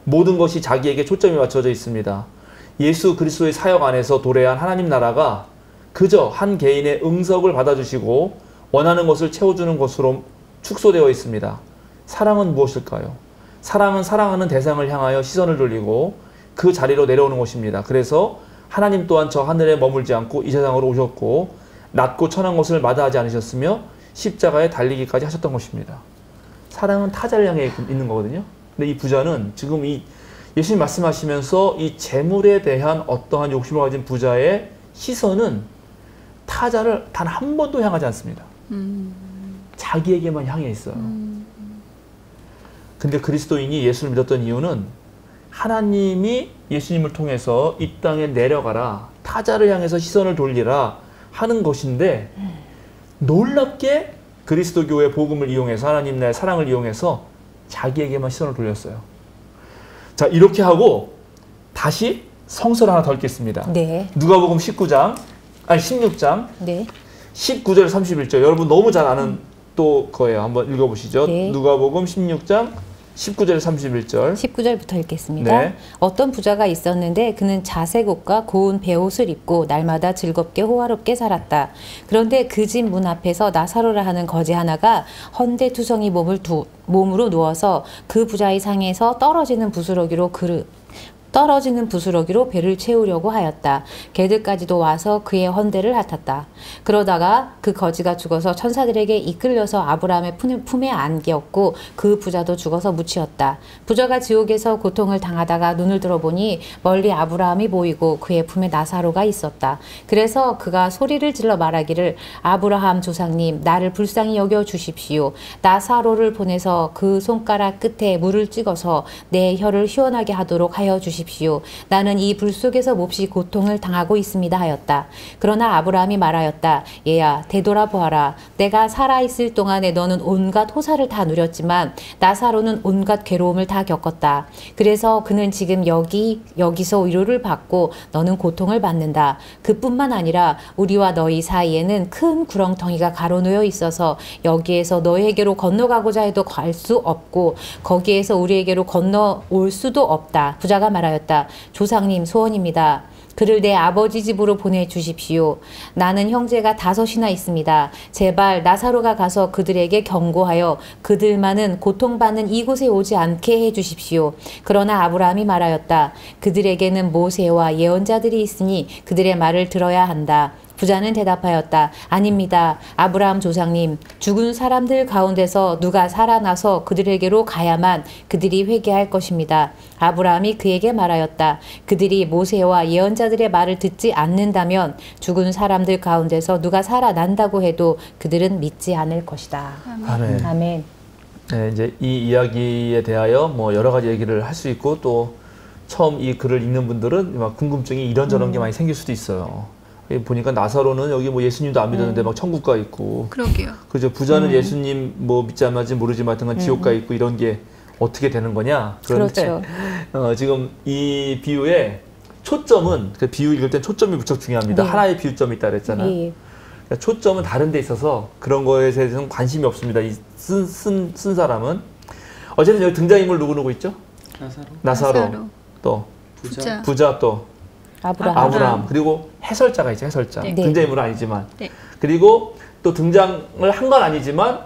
모든 것이 자기에게 초점이 맞춰져 있습니다. 예수 그리스도의 사역 안에서 도래한 하나님 나라가 그저 한 개인의 응석을 받아주시고 원하는 것을 채워주는 것으로 축소되어 있습니다. 사랑은 무엇일까요? 사랑은 사랑하는 대상을 향하여 시선을 돌리고 그 자리로 내려오는 것입니다. 그래서 하나님 또한 저 하늘에 머물지 않고 이 세상으로 오셨고 낮고 천한 것을 마다하지 않으셨으며 십자가에 달리기까지 하셨던 것입니다. 사랑은 타자를 향해 있는 거거든요. 근데 이 부자는 지금 이 예수님 말씀하시면서 이 재물에 대한 어떠한 욕심을 가진 부자의 시선은 타자를 단 한 번도 향하지 않습니다. 자기에게만 향해 있어요. 근데 그리스도인이 예수를 믿었던 이유는 하나님이 예수님을 통해서 이 땅에 내려가라, 타자를 향해서 시선을 돌리라 하는 것인데 놀랍게 그리스도교의 복음을 이용해서 하나님 나라의 사랑을 이용해서 자기에게만 시선을 돌렸어요. 자, 이렇게 하고 다시 성서를 하나 더 읽겠습니다. 네. 누가복음 16장 네. 19절 31절 여러분 너무 잘 아는 또 거예요. 한번 읽어보시죠. 네. 누가복음 16장 19절 31절 19절부터 읽겠습니다. 네. 어떤 부자가 있었는데 그는 자색 옷과 고운 베옷을 입고 날마다 즐겁게 호화롭게 살았다. 그런데 그 집 문 앞에서 나사로라 하는 거지 하나가 헌데투성이 몸으로 누워서 그 부자의 상에서 떨어지는 부스러기로 배를 채우려고 하였다. 개들까지도 와서 그의 헌대를 핥았다. 그러다가 그 거지가 죽어서 천사들에게 이끌려서 아브라함의 품에 안겼고 그 부자도 죽어서 묻히었다. 부자가 지옥에서 고통을 당하다가 눈을 들어보니 멀리 아브라함이 보이고 그의 품에 나사로가 있었다. 그래서 그가 소리를 질러 말하기를 아브라함 조상님 나를 불쌍히 여겨 주십시오. 나사로를 보내서 그 손가락 끝에 물을 찍어서 내 혀를 시원하게 하도록 하여 주십시오. 나는 이 불 속에서 몹시 고통을 당하고 있습니다 하였다. 그러나 아브라함이 말하였다. 얘야 되돌아보아라. 내가 살아있을 동안에 너는 온갖 호사를 다 누렸지만 나사로는 온갖 괴로움을 다 겪었다. 그래서 그는 지금 여기서 위로를 받고 너는 고통을 받는다. 그뿐만 아니라 우리와 너희 사이에는 큰 구렁텅이가 가로놓여 있어서 여기에서 너에게로 건너가고자 해도 갈 수 없고 거기에서 우리에게로 건너올 수도 없다. 부자가 말하였다. 조상님 소원입니다. 그를 내 아버지 집으로 보내주십시오. 나는 형제가 5이나 있습니다. 제발 나사로가 가서 그들에게 경고하여 그들만은 고통받는 이곳에 오지 않게 해주십시오. 그러나 아브라함이 말하였다. 그들에게는 모세와 예언자들이 있으니 그들의 말을 들어야 한다. 부자는 대답하였다. 아닙니다. 아브라함 조상님, 죽은 사람들 가운데서 누가 살아나서 그들에게로 가야만 그들이 회개할 것입니다. 아브라함이 그에게 말하였다. 그들이 모세와 예언자들의 말을 듣지 않는다면 죽은 사람들 가운데서 누가 살아난다고 해도 그들은 믿지 않을 것이다. 아멘. 아멘. 네, 이제 이 이야기에 대하여 뭐 여러 가지 얘기를 할 수 있고 또 처음 이 글을 읽는 분들은 막 궁금증이 이런저런 게 많이 생길 수도 있어요. 보니까 나사로는 여기 뭐 예수님도 안 믿었는데 막 천국 가 있고. 그러게요. 그죠. 부자는 예수님 뭐 믿지 안 믿지 모르지만 하여튼 지옥 가 있고 이런 게 어떻게 되는 거냐. 그런데 그렇죠. 지금 이 비유의 초점은 그 비유 읽을 땐 초점이 무척 중요합니다. 네. 하나의 비유점이 있다 그랬잖아요. 예. 그러니까 초점은 다른 데 있어서 그런 거에 대해서는 관심이 없습니다. 이 쓴 사람은. 어쨌든 여기 등장인물 누구 있죠? 나사로. 또 부자 또 아브라함. 그리고 해설자가 있죠. 해설자. 네. 등장인물은 아니지만. 네. 그리고 또 등장을 한 건 아니지만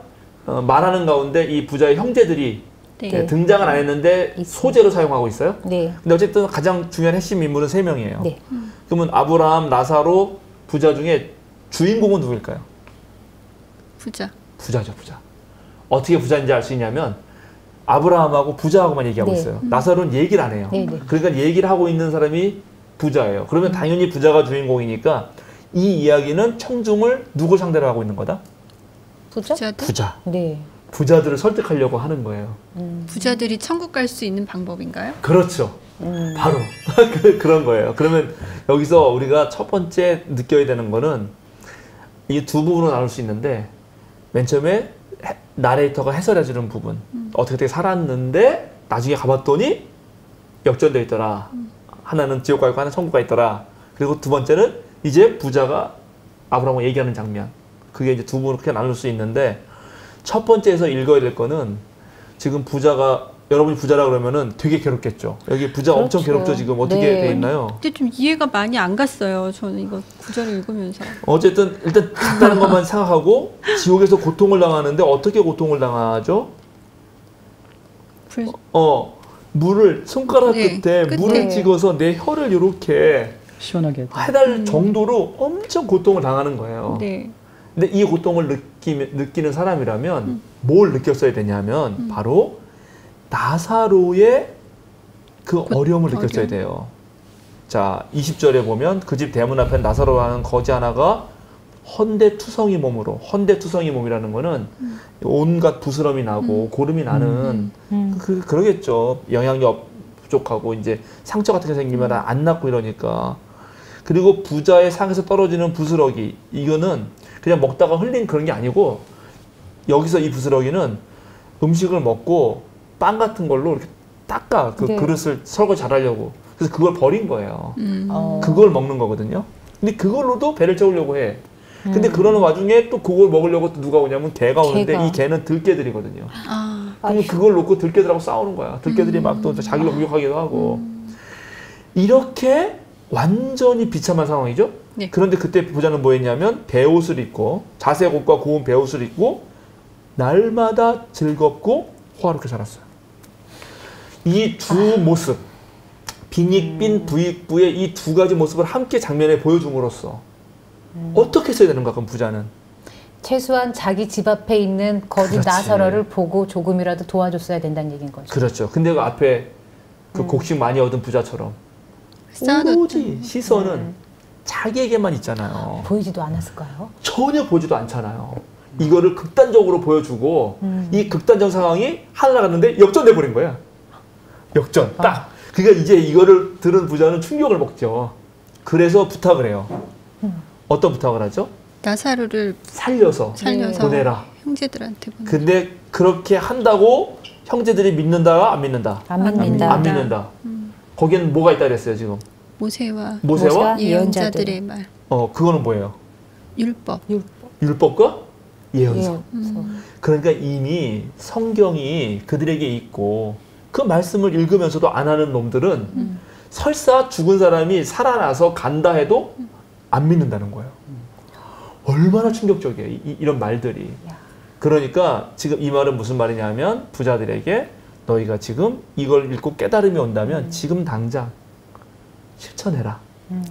말하는 가운데 이 부자의 형제들이 네. 등장은 안 했는데 소재로 사용하고 있어요. 네. 근데 어쨌든 가장 중요한 핵심 인물은 3명이에요. 네. 그러면 아브라함, 나사로, 부자 중에 주인공은 누구일까요? 부자죠, 부자. 어떻게 부자인지 알 수 있냐면 아브라함하고 부자하고만 얘기하고 네. 있어요. 나사로는 얘기를 안 해요. 네, 네. 그러니까 얘기를 하고 있는 사람이 부자예요. 그러면 당연히 부자가 주인공이니까 이 이야기는 청중을 누구 상대로 하고 있는 거다? 부자. 네. 부자들을 설득하려고 하는 거예요. 부자들이 천국 갈 수 있는 방법인가요? 그렇죠. 바로 그런 거예요. 그러면 여기서 우리가 첫 번째 느껴야 되는 거는 이 두 부분으로 나눌 수 있는데 맨 처음에 나레이터가 해설해주는 부분 어떻게 살았는데 나중에 가봤더니 역전되어 있더라. 하나는 지옥 가 있고 하나는 천국 가 있더라. 그리고 두 번째는 이제 부자가 아브라함과 얘기하는 장면. 그게 이제 두 부분으로 크게 나눌 수 있는데 첫 번째에서 읽어야 될 거는 지금 부자가 여러분이 부자라 그러면은 되게 괴롭겠죠. 여기 부자 그렇죠. 엄청 괴롭죠. 지금 어떻게 네. 돼 있나요? 근데 좀 이해가 많이 안 갔어요. 저는 이거 구절을 읽으면서. 어쨌든 일단 간단한 것만 생각하고 지옥에서 고통을 당하는데 어떻게 고통을 당하죠? 불... 물을 손가락 네, 끝에 끝에. 물을 찍어서 내 혀를 이렇게 시원하게 해달 정도로 엄청 고통을 당하는 거예요. 네. 근데 이 고통을 느끼는 사람이라면 뭘 느꼈어야 되냐면 바로 나사로의 그 어려움을 느꼈어야 돼요. 자, 20절에 보면 그 집 대문 앞에 나사로라는 거지 하나가 헌데투성이 몸이라는 거는 온갖 부스럼이 나고 고름이 나는 그러겠죠. 영양이 부족하고 이제 상처 같은 게 생기면 안 낫고 이러니까. 그리고 부자의 상에서 떨어지는 부스러기, 이거는 그냥 먹다가 흘린 그런 게 아니고, 여기서 이 부스러기는 음식을 먹고 빵 같은 걸로 이렇게 닦아 그 네. 그릇을 설거지 잘하려고. 그래서 그걸 버린 거예요. 그걸 먹는 거거든요. 근데 그걸로도 배를 채우려고 해. 근데 그러는 와중에 또 그걸 먹으려고 또 누가 오냐면 개가 오는데 개가. 이 개는 들개들이거든요. 아, 그러면 그걸 놓고 들개들하고 싸우는 거야. 들개들이 막 또 자기를 공격하기도 하고. 이렇게 완전히 비참한 상황이죠. 네. 그런데 그때 부자는 뭐 했냐면 배옷을 입고 자색 옷과 고운 배옷을 입고 날마다 즐겁고 호화롭게 살았어요. 이 두 모습, 빈익빈 부익부의 이 두 가지 모습을 함께 장면에 보여줌으로써 어떻게 써야 되는가, 그럼 부자는? 최소한 자기 집 앞에 있는 거지 그렇지. 나사로를 보고 조금이라도 도와줬어야 된다는 얘기인 거죠. 그렇죠. 근데 그 앞에 그 곡식 많이 얻은 부자처럼 오로지 시선은 자기에게만 있잖아요. 보이지도 않았을까요? 전혀 보지도 않잖아요. 이거를 극단적으로 보여주고 이 극단적 상황이 하나 갔는데 역전돼 버린 거야. 역전 딱. 그러니까 이제 이거를 들은 부자는 충격을 먹죠. 그래서 부탁을 해요. 어떤 부탁을 하죠? 나사로를 살려서 보내라. 형제들한테 보내. 근데 그렇게 한다고 형제들이 믿는다, 안 믿는다? 안 믿는다. 안 믿는다. 거기는 뭐가 있다 그랬어요, 지금? 모세와 모세와 예언자들의 말. 그거는 뭐예요? 율법. 율법과 예언서. 예언서. 그러니까 이미 성경이 그들에게 있고 그 말씀을 읽으면서도 안 하는 놈들은 설사 죽은 사람이 살아나서 간다 해도 안 믿는다는 거예요. 얼마나 충격적이에요, 이런 말들이. 그러니까 지금 이 말은 무슨 말이냐면 부자들에게 너희가 지금 이걸 읽고 깨달음이 온다면 지금 당장 실천해라.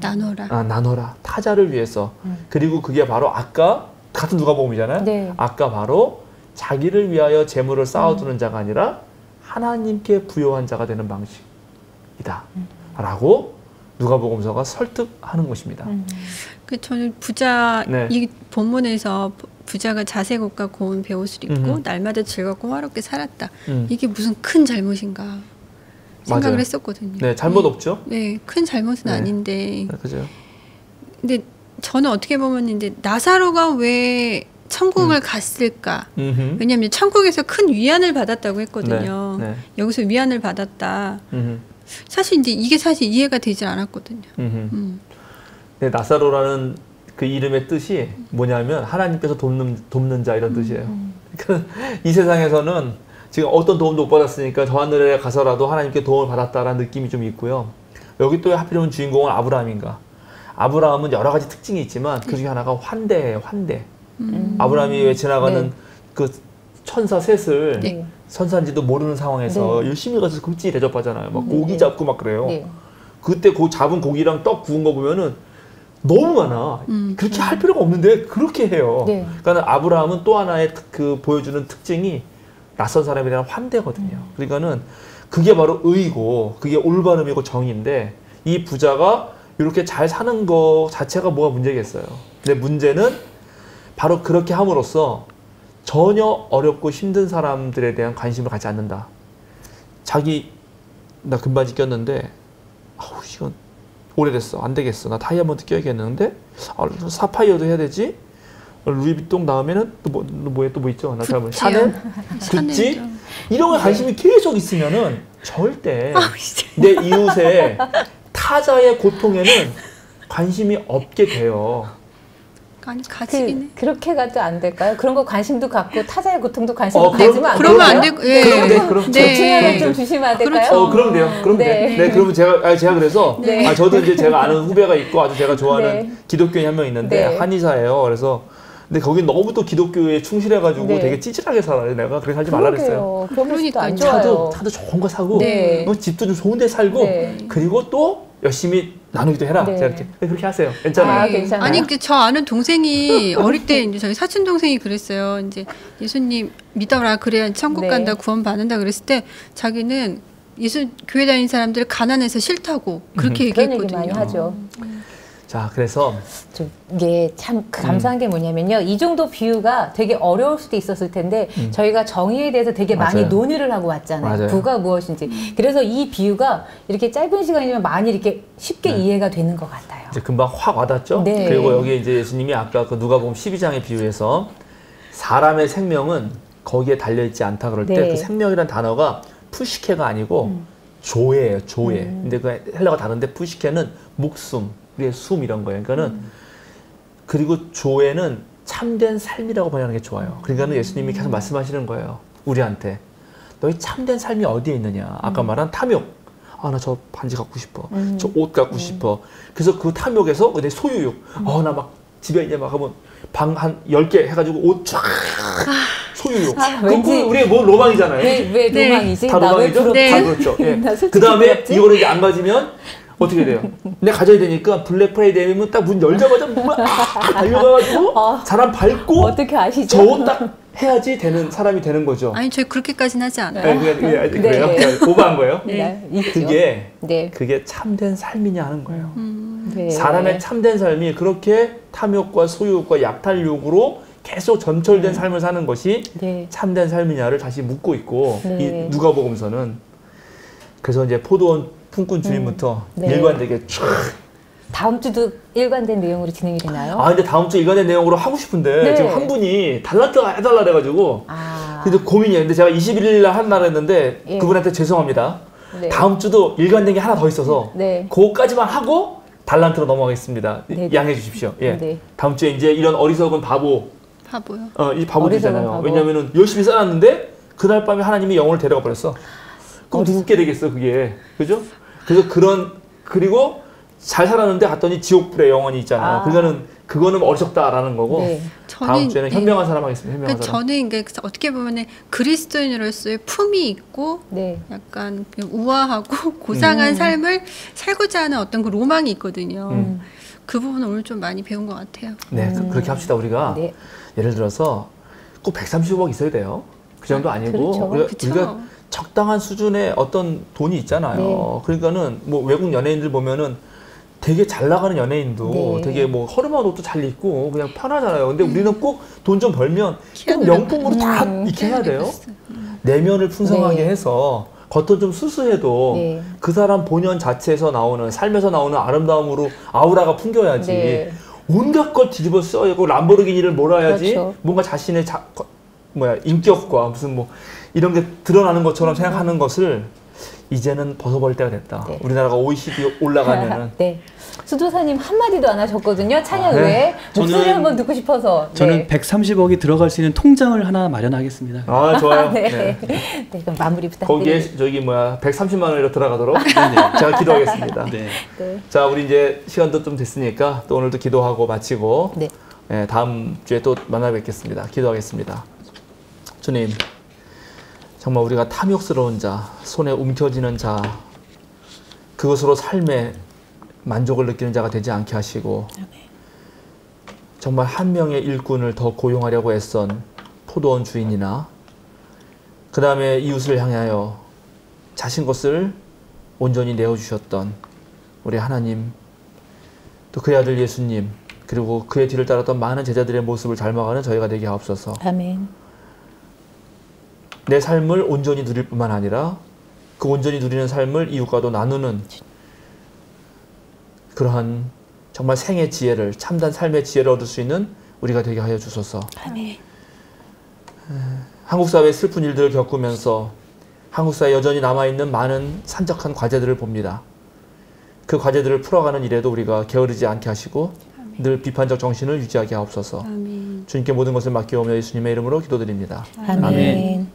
나눠라. 나눠라. 타자를 위해서. 그리고 그게 바로 아까 같은 누가복음이잖아요. 네. 아까 바로 자기를 위하여 재물을 쌓아두는 자가 아니라 하나님께 부요한 자가 되는 방식이다. 라고 누가복음서가 설득하는 것입니다. 그 저는 부자 네. 이 본문에서 부자가 자색 옷과 고운 배옷을 입고 날마다 즐겁고 화롭게 살았다. 이게 무슨 큰 잘못인가 생각을 맞아요. 했었거든요. 네, 잘못 없죠? 네, 큰 잘못은 네. 아닌데. 그죠? 근데 저는 어떻게 보면 이제 나사로가 왜 천국을 갔을까? 왜냐하면 천국에서 큰 위안을 받았다고 했거든요. 네, 네. 여기서 위안을 받았다. 사실 이제 이게 사실 이해가 되질 않았거든요. 네, 나사로라는 그 이름의 뜻이 뭐냐면 하나님께서 돕는 자 이런 뜻이에요. 그러니까 이 세상에서는 지금 어떤 도움도 못 받았으니까 저 하늘에 가서라도 하나님께 도움을 받았다라는 느낌이 좀 있고요. 여기 또 하필이면 주인공은 아브라함인가. 아브라함은 여러 가지 특징이 있지만 그 중에 하나가 환대예요. 환대. 아브라함이 왜 지나가는 그 천사 셋을 네. 선산지도 모르는 상황에서 네. 열심히 가서 극진히 대접하잖아요. 막 고기 잡고 막 그래요. 네. 그때 잡은 고기랑 떡 구운 거 보면은 너무 많아. 그렇게 할 필요가 없는데 그렇게 해요. 네. 그러니까 아브라함은 또 하나의 그 보여주는 특징이 낯선 사람에 대한 환대거든요. 그러니까는 그게 바로 의고 그게 올바름이고 정의인데 이 부자가 이렇게 잘 사는 거 자체가 뭐가 문제겠어요. 근데 문제는 바로 그렇게 함으로써 전혀 어렵고 힘든 사람들에 대한 관심을 갖지 않는다. 나 금반지 꼈는데 아우 이건 오래됐어. 안 되겠어. 나 다이아몬드 껴야겠는데 사파이어도 해야 되지. 루이비통 다음에는 또 뭐 있죠? 나 잘못 샤넬, 구찌 이런 거 관심이 계속 있으면은 절대 내 이웃의 타자의 고통에는 관심이 없게 돼요. 아니 가지긴 해. 그렇게 가도 안 될까요? 그런 거 관심도 갖고 타자의 고통도 관심을 가지면 안 그러면 안 될까요? 되고, 예. 그럼 네. 측면을 좀 주시면 안 될까요? 그렇죠. 그럼 돼요. 그럼 네. 돼. 네, 그러면 제가 그래서 네. 저도 이제 제가 아는 후배가 있고 아주 제가 좋아하는 네. 기독교인 한 명 있는데 네. 한의사예요. 그래서 근데 거기 너무 또 기독교에 충실해가지고 네. 되게 찌질하게 살아요. 내가 그렇게 살지 말라 그랬어요. 그러니까 안 그러니까요. 좋아요. 차도 좋은 거 사고 네. 집도 좀 좋은 데 살고 네. 그리고 또 열심히 나누기도 해라. 네. 제가 이렇게 그렇게 하세요. 괜찮아요. 아, 괜찮아요? 아니 저 아는 동생이 어릴 때 이제 저희 사촌 동생이 그랬어요. 이제 예수님 믿어라 그래야 천국 네. 간다 구원 받는다 그랬을 때 자기는 예수 교회 다니는 사람들 가난해서 싫다고 그렇게 그런 얘기 얘기했거든요. 많이 하죠. 자, 그래서 좀 이게 참 감사한 게 뭐냐면요. 이 정도 비유가 되게 어려울 수도 있었을 텐데 저희가 정의에 대해서 되게 많이 맞아요. 논의를 하고 왔잖아요. 맞아요. 부가 무엇인지. 그래서 이 비유가 이렇게 짧은 시간이지만 많이 이렇게 쉽게 이해가 되는 것 같아요. 이제 금방 확 와닿죠. 네. 그리고 여기 이제 예수님이 아까 그 누가복음 12장의 비유에서 사람의 생명은 거기에 달려 있지 않다 그럴 때 네. 그 생명이란 단어가 푸시케가 아니고 조예예요. 조예. 근데 그 헬라가 다른데 푸시케는 목숨, 우리의 숨 이런 거예요. 그러니까는 그리고 조예는 참된 삶이라고 번역하는 게 좋아요. 그러니까는 예수님이 계속 말씀하시는 거예요. 우리한테 너희 참된 삶이 어디에 있느냐. 아까 말한 탐욕. 아, 나 저 반지 갖고 싶어. 저 옷 갖고 싶어. 그래서 그 탐욕에서 내 소유욕. 나 막 집에 이제 막 하면 방 한 10개 해가지고 옷 쫙. 소유욕. 왠지 우리의 뭐 로망이잖아요. 왜 네. 로망이지? 다 나 왜 로망이죠? 부럽지? 다 그렇죠. 예. 나 솔직히 그 다음에 부럽지? 이거를 이제 안 가지면 어떻게 돼요? 내가 가져야 되니까 블랙 프라이데이면 딱 문 열자마자 막 달려가가지고 사람 밟고 어떻게 아시죠? 저 옷 딱 해야지 되는 사람이 되는 거죠. 아니 저희 그렇게까지는 하지 않아요. 네, 그래요? 네. 그냥 오버한 거예요? 네. 있죠. 그게 네. 참된 삶이냐 하는 거예요. 네. 사람의 참된 삶이 그렇게 탐욕과 소유욕과 약탈욕으로 계속 점철된 삶을 사는 것이 네. 참된 삶이냐를 다시 묻고 있고 네. 이 누가복음서는 그래서 이제 포도원 품꾼 주인부터 네. 일관되게 쫙. 다음 주도 일관된 내용으로 진행이 되나요? 근데 다음 주 일관된 내용으로 하고 싶은데 네. 지금 한 분이 달란트가 해달라 그래가지고 근데 고민이에요. 근데 제가 21일 날 한 날 했는데 예. 그분한테 죄송합니다. 네. 다음 주도 일관된 게 하나 더 있어서 네. 그거까지만 하고 달란트로 넘어가겠습니다. 네. 양해해 주십시오. 예. 네. 다음 주에 이제 이런 어리석은 바보 바보요. 이 바보들이잖아요. 바보. 왜냐면은 열심히 써놨는데 그날 밤에 하나님이 영혼을 데려가 버렸어. 그럼 누구께 되겠어 그게, 그죠? 그래서 그리고 잘 살았는데 갔더니 지옥불에 영혼이 있잖아요. 그러니까는 그거는 어리석다라는 거고. 네. 다음 주에는 현명한 사람 하겠습니다. 현명한 그러니까 사람. 저는 이게 어떻게 보면 그리스도인으로서의 품이 있고 네. 약간 우아하고 고상한 삶을 살고자 하는 어떤 그 로망이 있거든요. 그 부분을 오늘 좀 많이 배운 것 같아요. 네, 그렇게 합시다. 우리가 네. 예를 들어서 꼭 130억 있어야 돼요. 그 정도 아니고 그렇죠. 우리가 적당한 수준의 어떤 돈이 있잖아요. 네. 그러니까는 뭐 외국 연예인들 보면은 되게 잘 나가는 연예인도 네. 되게 뭐 허름한 옷도 잘 입고 그냥 편하잖아요. 근데 우리는 꼭 돈 좀 벌면 꼭 키아누 명품으로 다 입게 해야 돼요. 내면을 풍성하게 네. 해서 겉은 좀 수수해도 네. 그 사람 본연 자체에서 나오는 삶에서 나오는 아름다움으로 아우라가 풍겨야지. 네. 온갖 걸 뒤집어 써야고 람보르기니를 몰아야지 그렇죠. 뭔가 자신의 인격과 무슨 뭐 이런 게 드러나는 것처럼 생각하는 것을 이제는 벗어버릴 때가 됐다. 네. 우리나라가 OECD 올라가면은 네. 수도사님 한마디도 안 하셨거든요. 찬양 네. 외에. 목소리 저는- 한번 듣고 싶어서. 저는 130억이 들어갈 수 있는 통장을 하나 마련하겠습니다. 좋아요. 네. 네. 네, 그럼 마무리 거기에 부탁드립니다. 130만 원이라 들어가도록 제가 기도하겠습니다. 네. 네. 자, 우리 이제 시간도 좀 됐으니까 또 오늘도 기도하고 마치고 네. 다음 주에 또 만나 뵙겠습니다. 기도하겠습니다. 주님, 정말 우리가 탐욕스러운 자, 손에 움켜쥐는 자, 그것으로 삶에 만족을 느끼는 자가 되지 않게 하시고 정말 한 명의 일꾼을 더 고용하려고 애쓴 포도원 주인이나 그 다음에 이웃을 향하여 자신 것을 온전히 내어주셨던 우리 하나님, 또 그의 아들 예수님, 그리고 그의 뒤를 따랐던 많은 제자들의 모습을 닮아가는 저희가 되게 하옵소서. 아멘. 내 삶을 온전히 누릴 뿐만 아니라 그 온전히 누리는 삶을 이웃과도 나누는 그러한 정말 생의 지혜를, 참된 삶의 지혜를 얻을 수 있는 우리가 되게 하여 주소서. 아멘. 한국 사회의 슬픈 일들을 겪으면서 한국 사회에 여전히 남아있는 많은 산적한 과제들을 봅니다. 그 과제들을 풀어가는 일에도 우리가 게으르지 않게 하시고 늘 비판적 정신을 유지하게 하옵소서. 아멘. 주님께 모든 것을 맡기오며 예수님의 이름으로 기도드립니다. 아멘.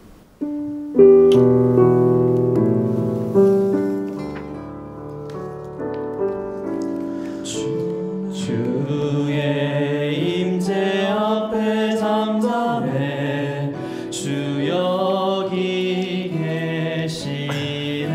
주의 임재 앞에 잠잠해 주 여기 계시네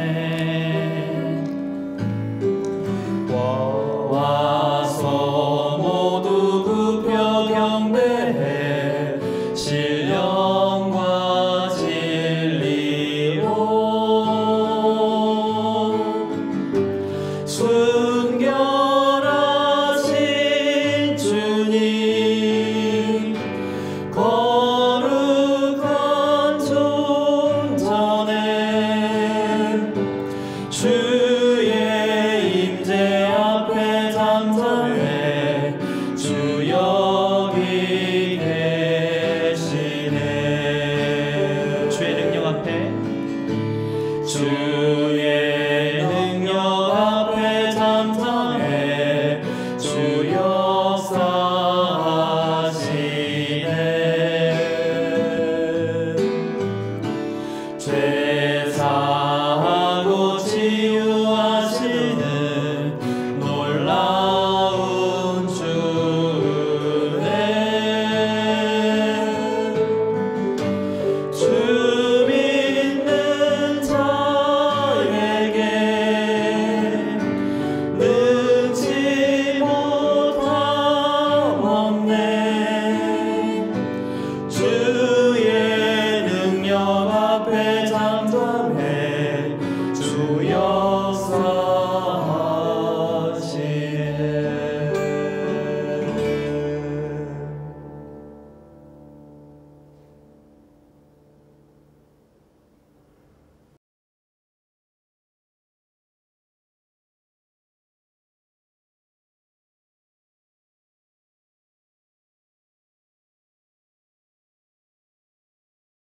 주의 임재 앞에 잠잠해 주 여기 계시네. 주의 능력 앞에 주의 능력 앞에 잠잠해 주 역사하시네. 죄 사하고 지옥